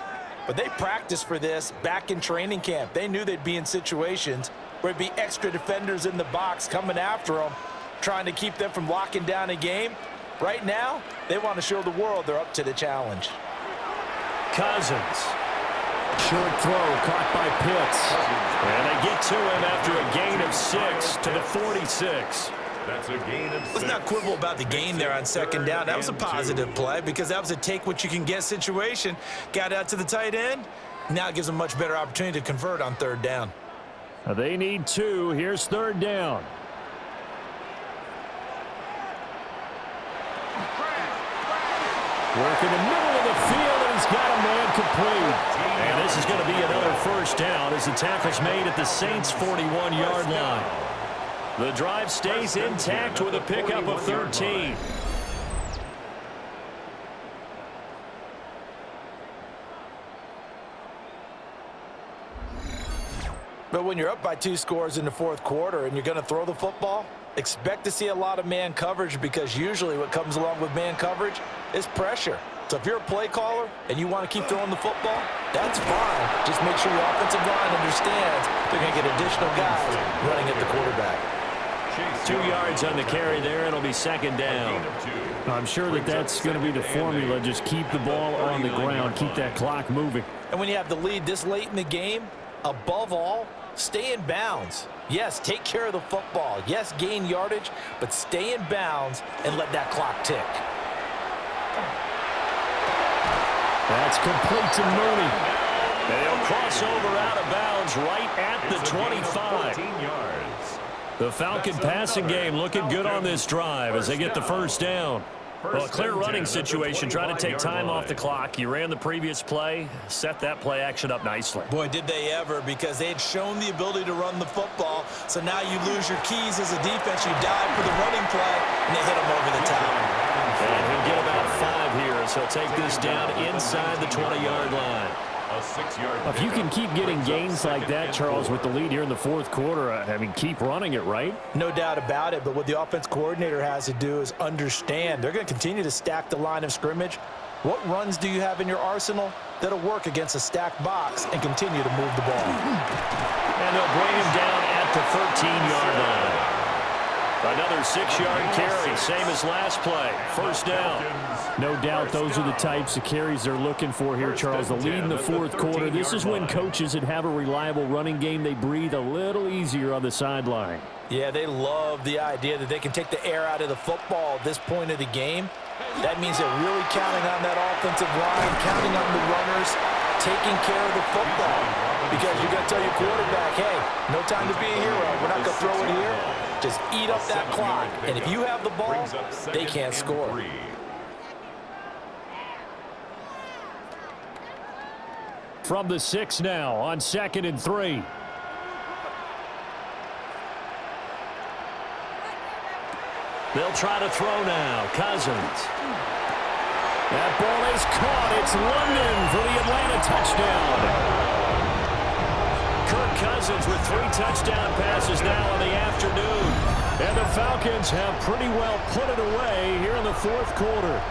but they practiced for this back in training camp. They knew they'd be in situations where it'd be extra defenders in the box coming after them, trying to keep them from locking down a game. Right now, they want to show the world they're up to the challenge.
Cousins.
Short throw caught by Pitts.
And they get to him after a gain of 6 to the 46.
That's a gain of 6.
Let's not quibble about the gain there on second down. That was a positive play because that was a take-what-you-can-get situation. Got out to the tight end. Now it gives them a much better opportunity to convert on third down.
They need 2. Here's third down. Work in the middle of the field, and he's got a man complete.
And this is going to be another first down as the tackle's made at the Saints' 41-yard line. The drive stays intact with a pickup of 13.
But when you're up by 2 scores in the fourth quarter and you're going to throw the football, expect to see a lot of man coverage because usually what comes along with man coverage is pressure. So if you're a play caller and you want to keep throwing the football, that's fine. Just make sure your offensive line understands they're going to get additional guys running at the quarterback.
2 yards on the carry there. It'll be second down.
I'm sure that that's going to be the formula. Just keep the ball on the ground. Keep that clock moving.
And when you have the lead this late in the game, above all, stay in bounds. Yes, take care of the football. Yes, gain yardage, but stay in bounds and let that clock tick.
That's complete to Mooney.
And he'll cross over out of bounds right at the 25. The Falcon passing game looking good on this drive as they get the first down. Well, a clear running situation, trying to take time off the clock. You ran the previous play, set that play action up nicely.
Boy, did they ever, because they had shown the ability to run the football. So now you lose your keys as a defense. You dive for the running play, and they hit him over the top.
And he'll get about 5 here as he'll take this down inside the 20-yard line.
If you can keep getting gains like that, Charles, with the lead here in the fourth quarter, I mean, keep running it, right?
No doubt about it, but what the offense coordinator has to do is understand. They're going to continue to stack the line of scrimmage. What runs do you have in your arsenal that'll work against a stacked box and continue to move the ball?
And they'll bring him down at the 13-yard line. Another 6-yard carry, same as last play. First down.
No doubt those are the types of carries they're looking for here, Charles. The lead in the fourth quarter. This is when coaches that have a reliable running game, they breathe a little easier on the sideline.
Yeah, they love the idea that they can take the air out of the football at this point of the game. That means they're really counting on that offensive line, counting on the runners, taking care of the football. Because you're going to tell your quarterback, hey, no time to be a hero. We're not going to throw it here. Just eat up that clock. And if you have the ball, they can't score.
From the 6 now on 2nd and 3.
They'll try to throw now. Cousins.
That ball is caught. It's London for the Atlanta touchdown.
Kirk Cousins with 3 touchdown passes now in the afternoon.
And the Falcons have pretty well put it away here in the fourth quarter.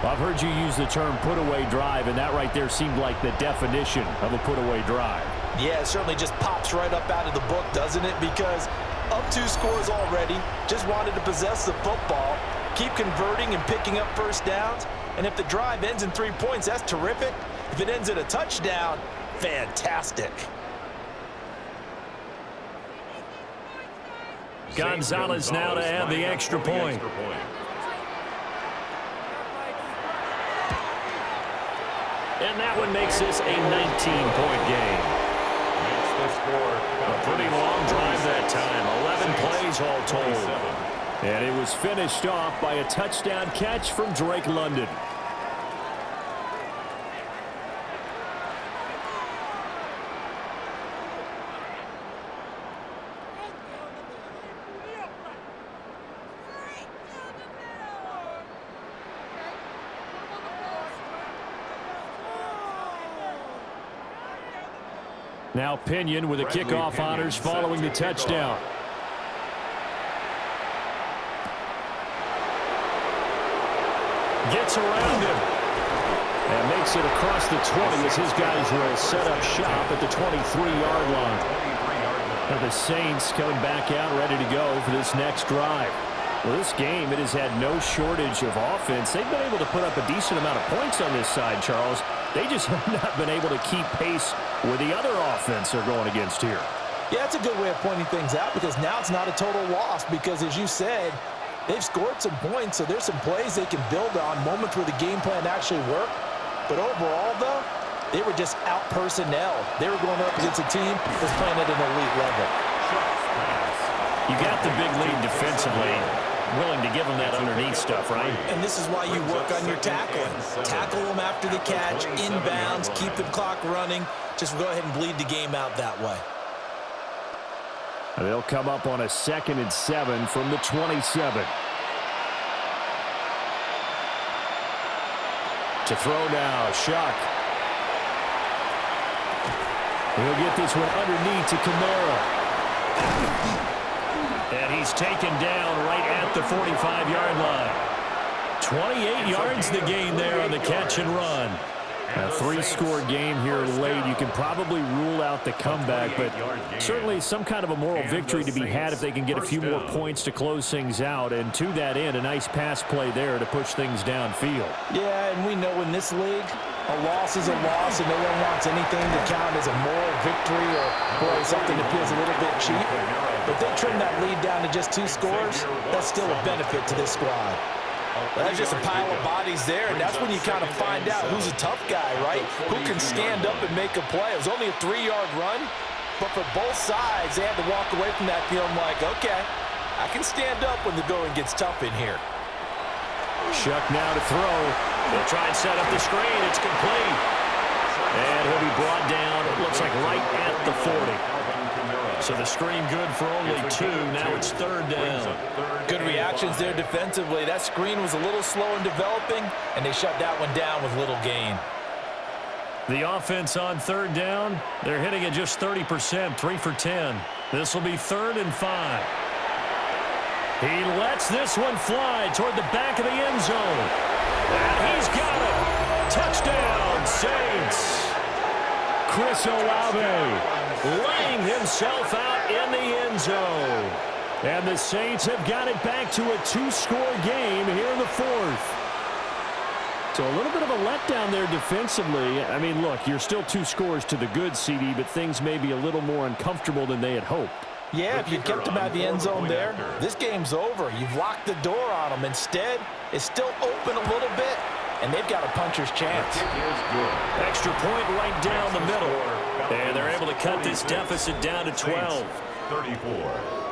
I've heard you use the term put-away drive, and that right there seemed like the definition of a put-away drive.
Yeah, it certainly just pops right up out of the book, doesn't it? Because up 2 scores already, just wanted to possess the football, keep converting and picking up first downs. And if the drive ends in 3 points, that's terrific. If it ends in a touchdown, fantastic.
Gonzalez now to add the extra point. And that one makes this a 19-point game. A pretty long drive that time. 11 plays all told.
And it was finished off by a touchdown catch from Drake London. Now Pinion with the kickoff honors following the touchdown. Gets around him. And makes it across the 20 as his guys will set up shop at the 23-yard line. Now the Saints coming back out ready to go for this next drive. Well, this game, it has had no shortage of offense. They've been able to put up a decent amount of points on this side, Charles. They just have not been able to keep pace with the other offense they're going against here.
Yeah, that's a good way of pointing things out because now it's not a total loss because, as you said, they've scored some points, so there's some plays they can build on, moments where the game plan actually worked. But overall, though, they were just out-personnel. They were going up against a team that's playing at an elite level.
You got the big lead defensively, willing to give them that underneath stuff, right?
And this is why you work on your tackling. Tackle them after the catch, inbounds, keep the clock running. Just go ahead and bleed the game out that way.
They'll come up on a 2nd and 7 from the 27. To throw now, Shuck. He'll get this one underneath to Kamara.
And he's taken down right at the 45-yard line. 28 yards the gain there on the catch and run.
A 3-score game here late. You can probably rule out the comeback, but certainly some kind of a moral victory to be had if they can get a few more points to close things out. And to that end, a nice pass play there to push things downfield.
Yeah, and we know in this league, a loss is a loss, and no one wants anything to count as a moral victory or, boy, something that feels a little bit cheap. But if they trim that lead down to just 2 scores, that's still a benefit to this squad. That's just a pile of bodies there, and that's when you kind of find out who's a tough guy, right? Who can stand up and make a play. It was only a 3-yard run, but for both sides, they had to walk away from that feeling like, okay, I can stand up when the going gets tough in here.
Shuck now to throw.
They'll try and set up the screen. It's complete. And he'll be brought down, it looks like right at the 40. So the screen good for only 2. Now it's 3rd down.
Good reactions there defensively. That screen was a little slow in developing, and they shut that one down with little gain.
The offense on 3rd down, they're hitting at just 30%, 3 for 10. This will be 3rd and 5. He lets this one fly toward the back of the end zone. And he's got it. Touchdown, Saints.
Chris Olave
laying himself out in the end zone.
And the Saints have got it back to a 2-score game here in the 4th. So a little bit of a letdown there defensively. I mean, look, you're still 2 scores to the good, CD, but things may be a little more uncomfortable than they had hoped.
Yeah, if you kept them out of the end zone there, this game's over. You've locked the door on them. Instead, it's still open a little bit, and they've got a puncher's chance.
Extra point right down the middle. And they're able to cut this deficit down to 12.
34.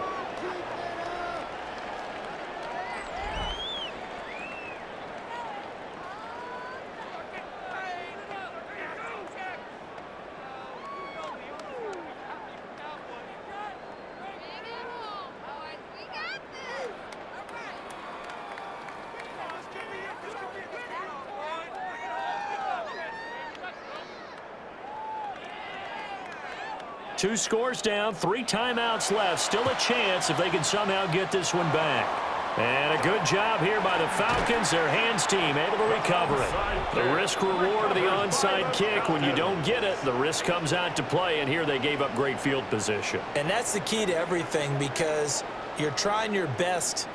Two scores down, 3 timeouts left. Still a chance if they can somehow get this one back. And a good job here by the Falcons. Their hands team able to recover it. The risk reward of the onside kick. When you don't get it, the risk comes out to play. And here they gave up great field position.
And that's the key to everything because you're trying your best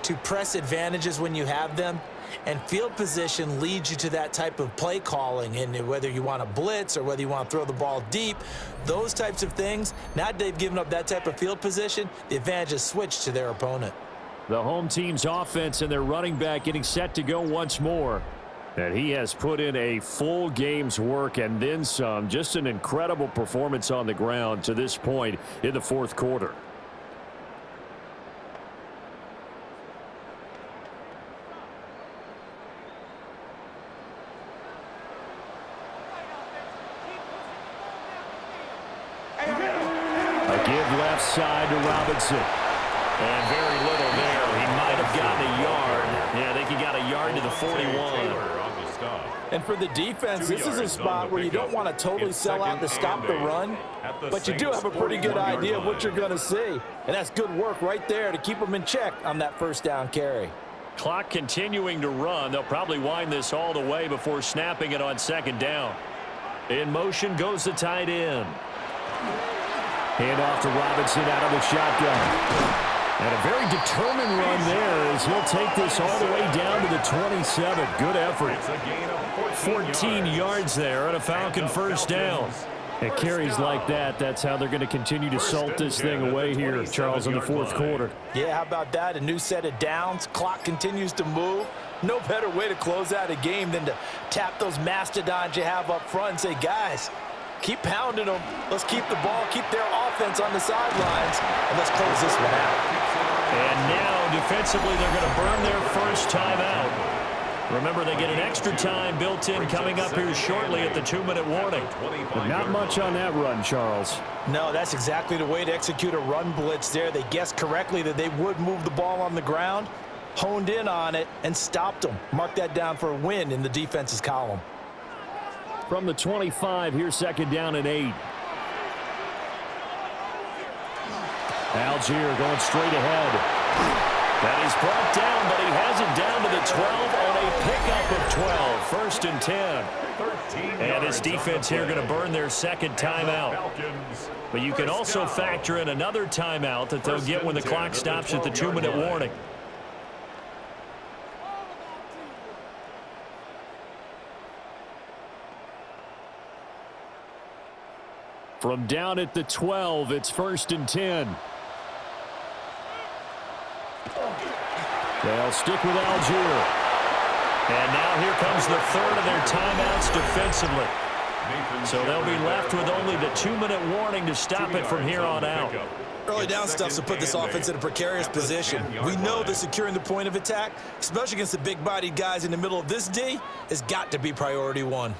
to press advantages when you have them. And field position leads you to that type of play calling, and whether you want to blitz or whether you want to throw the ball deep, those types of things. Now that they've given up that type of field position, the advantage is switched to their opponent.
The home team's offense and their running back getting set to go once more. And he has put in a full game's work and then some. Just an incredible performance on the ground to this point in the fourth quarter. A give left side to Robinson.
And very little there. He might have gotten a yard. Yeah, I think he got a yard to the 41.
And for the defense, this is a spot where you don't want to totally sell out to stop the run, but you do have a pretty good idea of what you're going to see. And that's good work right there to keep them in check on that first down carry.
Clock continuing to run. They'll probably wind this all the way before snapping it on second down. In motion goes the tight end.
Hand off to Robinson out of the shotgun. And a very determined run there as he'll take this all the way down to the 27. Good effort.
14 yards there and a Falcon first down.
And carries like that, that's how they're going to continue to salt this thing away here, Charles, in the fourth quarter.
Yeah, how about that? A new set of downs. Clock continues to move. No better way to close out a game than to tap those mastodons you have up front and say, guys, keep pounding them. Let's keep the ball, keep their offense on the sidelines, and let's close this one out.
And now, defensively, they're going to burn their first timeout. Remember, they get an extra time built in coming up here shortly at the 2-minute warning.
But not much on that run, Charles.
No, that's exactly the way to execute a run blitz there. They guessed correctly that they would move the ball on the ground, honed in on it, and stopped them. Mark that down for a win in the defense's column.
From the 25, here's second down and 8. Algier going straight ahead.
That is brought down, but he has it down to the 12 on a pickup of 12. First and 10. And his defense here going to burn their second timeout. But you can also factor in another timeout that they'll get when the clock stops at the 2-minute warning.
From down at the 12, it's first and 10. They'll stick with Algier.
And now here comes the third of their timeouts defensively. So they'll be left with only the 2-minute warning to stop it from here on out.
Early down stuff to put this offense in a precarious position. We know that securing the point of attack, especially against the big-bodied guys in the middle of this D, has got to be priority one.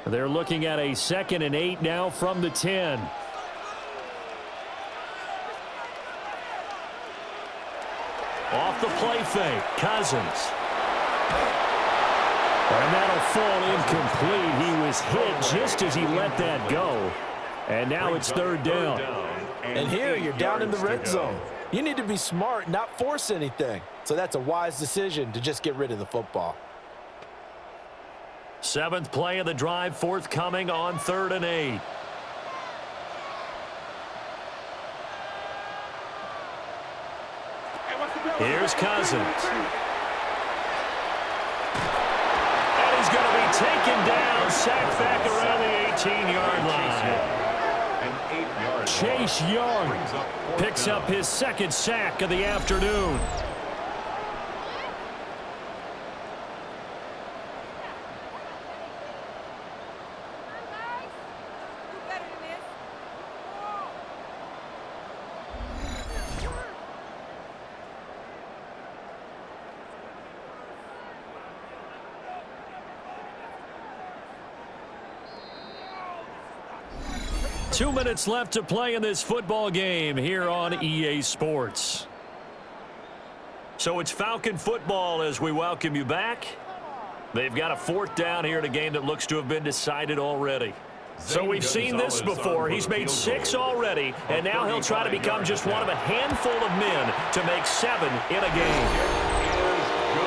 They're looking at a 2nd and 8 now from the 10.
Off the play fake, Cousins.
And that'll fall incomplete. He was hit just as he let that go. And now it's third down.
And here you're down in the red zone. You need to be smart, not force anything. So that's a wise decision to just get rid of the football.
7th play of the drive forthcoming on 3rd and 8. Here's Cousins. And he's going to be taken down, sacked back around the 18-yard line.
Chase Young
Picks up his 2nd sack of the afternoon. Two minutes left to play in this football game here on EA Sports. So it's Falcon football as we welcome you back. They've got a 4th down here in a game that looks to have been decided already. So we've seen this before. He's made 6 already, and now he'll try to become just one of a handful of men to make 7 in a game.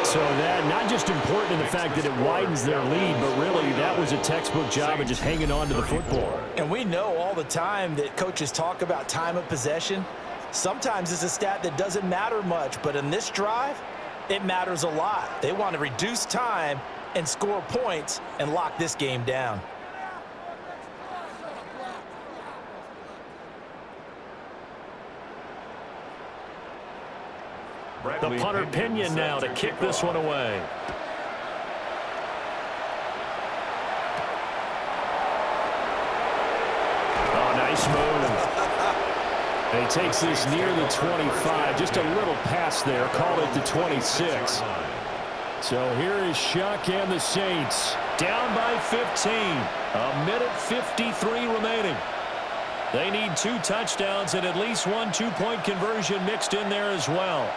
So that, not just important in the fact that it widens their lead, but really that was a textbook job of just hanging on to the football.
And we know all the time that coaches talk about time of possession. Sometimes it's a stat that doesn't matter much, but in this drive, it matters a lot. They want to reduce time and score points and lock this game down.
The punter Pinion now to kick this one away. Oh, nice move. And he takes this near the 25. Just a little pass there. Called it the 26. So here is Shuck and the Saints. Down by 15. A minute 53 remaining. They need 2 touchdowns and at least 1 2-point conversion mixed in there as well.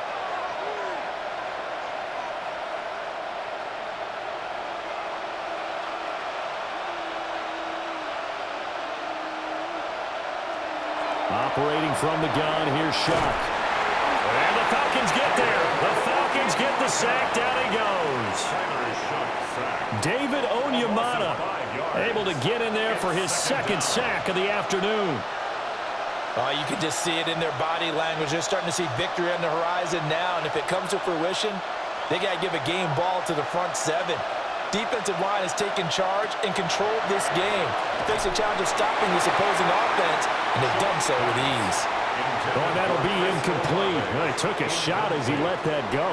Operating from the gun, here's Shuck.
And the Falcons get there. The Falcons get the sack. Down he goes. David Onyemata able to get in there for his 2nd sack of the afternoon.
Oh, you can just see it in their body language. They're starting to see victory on the horizon now, and if it comes to fruition, they got to give a game ball to the front 7. Defensive line has taken charge and controlled this game. Face a challenge of stopping this opposing offense, and they've done so with ease.
Oh, that'll be incomplete. Well, he took a shot as he let that go,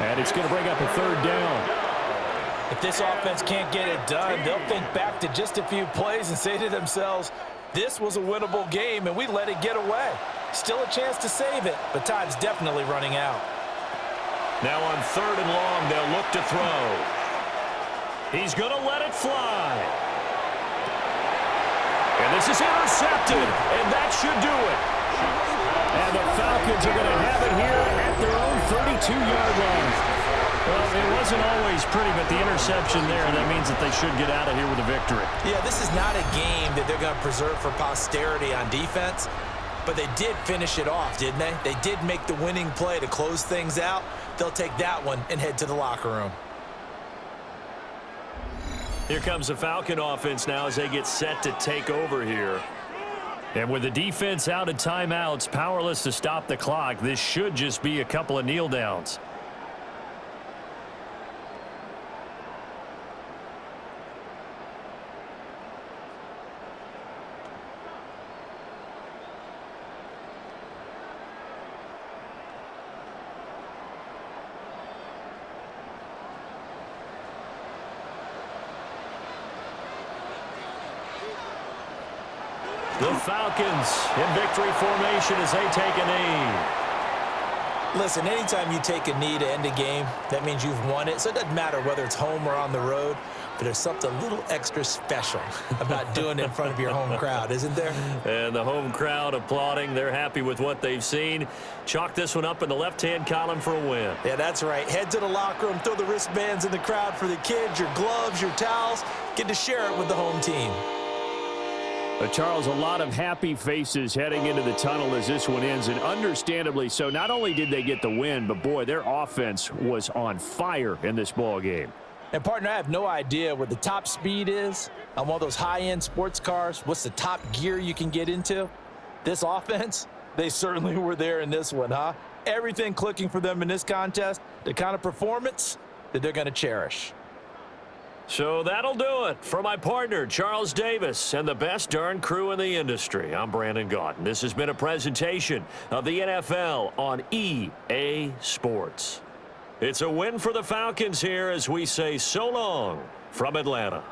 and it's going to bring up a 3rd down.
If this offense can't get it done, they'll think back to just a few plays and say to themselves, this was a winnable game, and we let it get away. Still a chance to save it, but time's definitely running out.
Now on 3rd and long, they'll look to throw. He's going to let it fly. And this is intercepted, and that should do it.
And the Falcons are going to have it here at their own 32-yard line.
Well, it wasn't always pretty, but the interception there, that means that they should get out of here with a victory.
Yeah, this is not a game that they're going to preserve for posterity on defense, but they did finish it off, didn't they? They did make the winning play to close things out. They'll take that one and head to the locker room.
Here comes the Falcon offense now as they get set to take over here.
And with the defense out of timeouts, powerless to stop the clock, this should just be a couple of kneel downs.
The Falcons in victory formation as they take a knee.
Listen, anytime you take a knee to end a game, that means you've won it. So it doesn't matter whether it's home or on the road, but there's something a little extra special about doing it in front of your home crowd, isn't there?
And the home crowd applauding. They're happy with what they've seen. Chalk this one up in the left-hand column for a win.
Yeah, that's right. Head to the locker room, throw the wristbands in the crowd for the kids, your gloves, your towels. Get to share it with the home team.
Charles, a lot of happy faces heading into the tunnel as this one ends, and understandably so. Not only did they get the win, but boy, their offense was on fire in this ball game.
And partner, I have no idea what the top speed is on one of those high-end sports cars. What's the top gear you can get into? This offense, they certainly were there in this one, huh? Everything clicking for them in this contest, the kind of performance that they're going to cherish.
So that'll do it for my partner, Charles Davis, and the best darn crew in the industry. I'm Brandon Gaudin. This has been a presentation of the NFL on EA Sports. It's a win for the Falcons here as we say so long from Atlanta.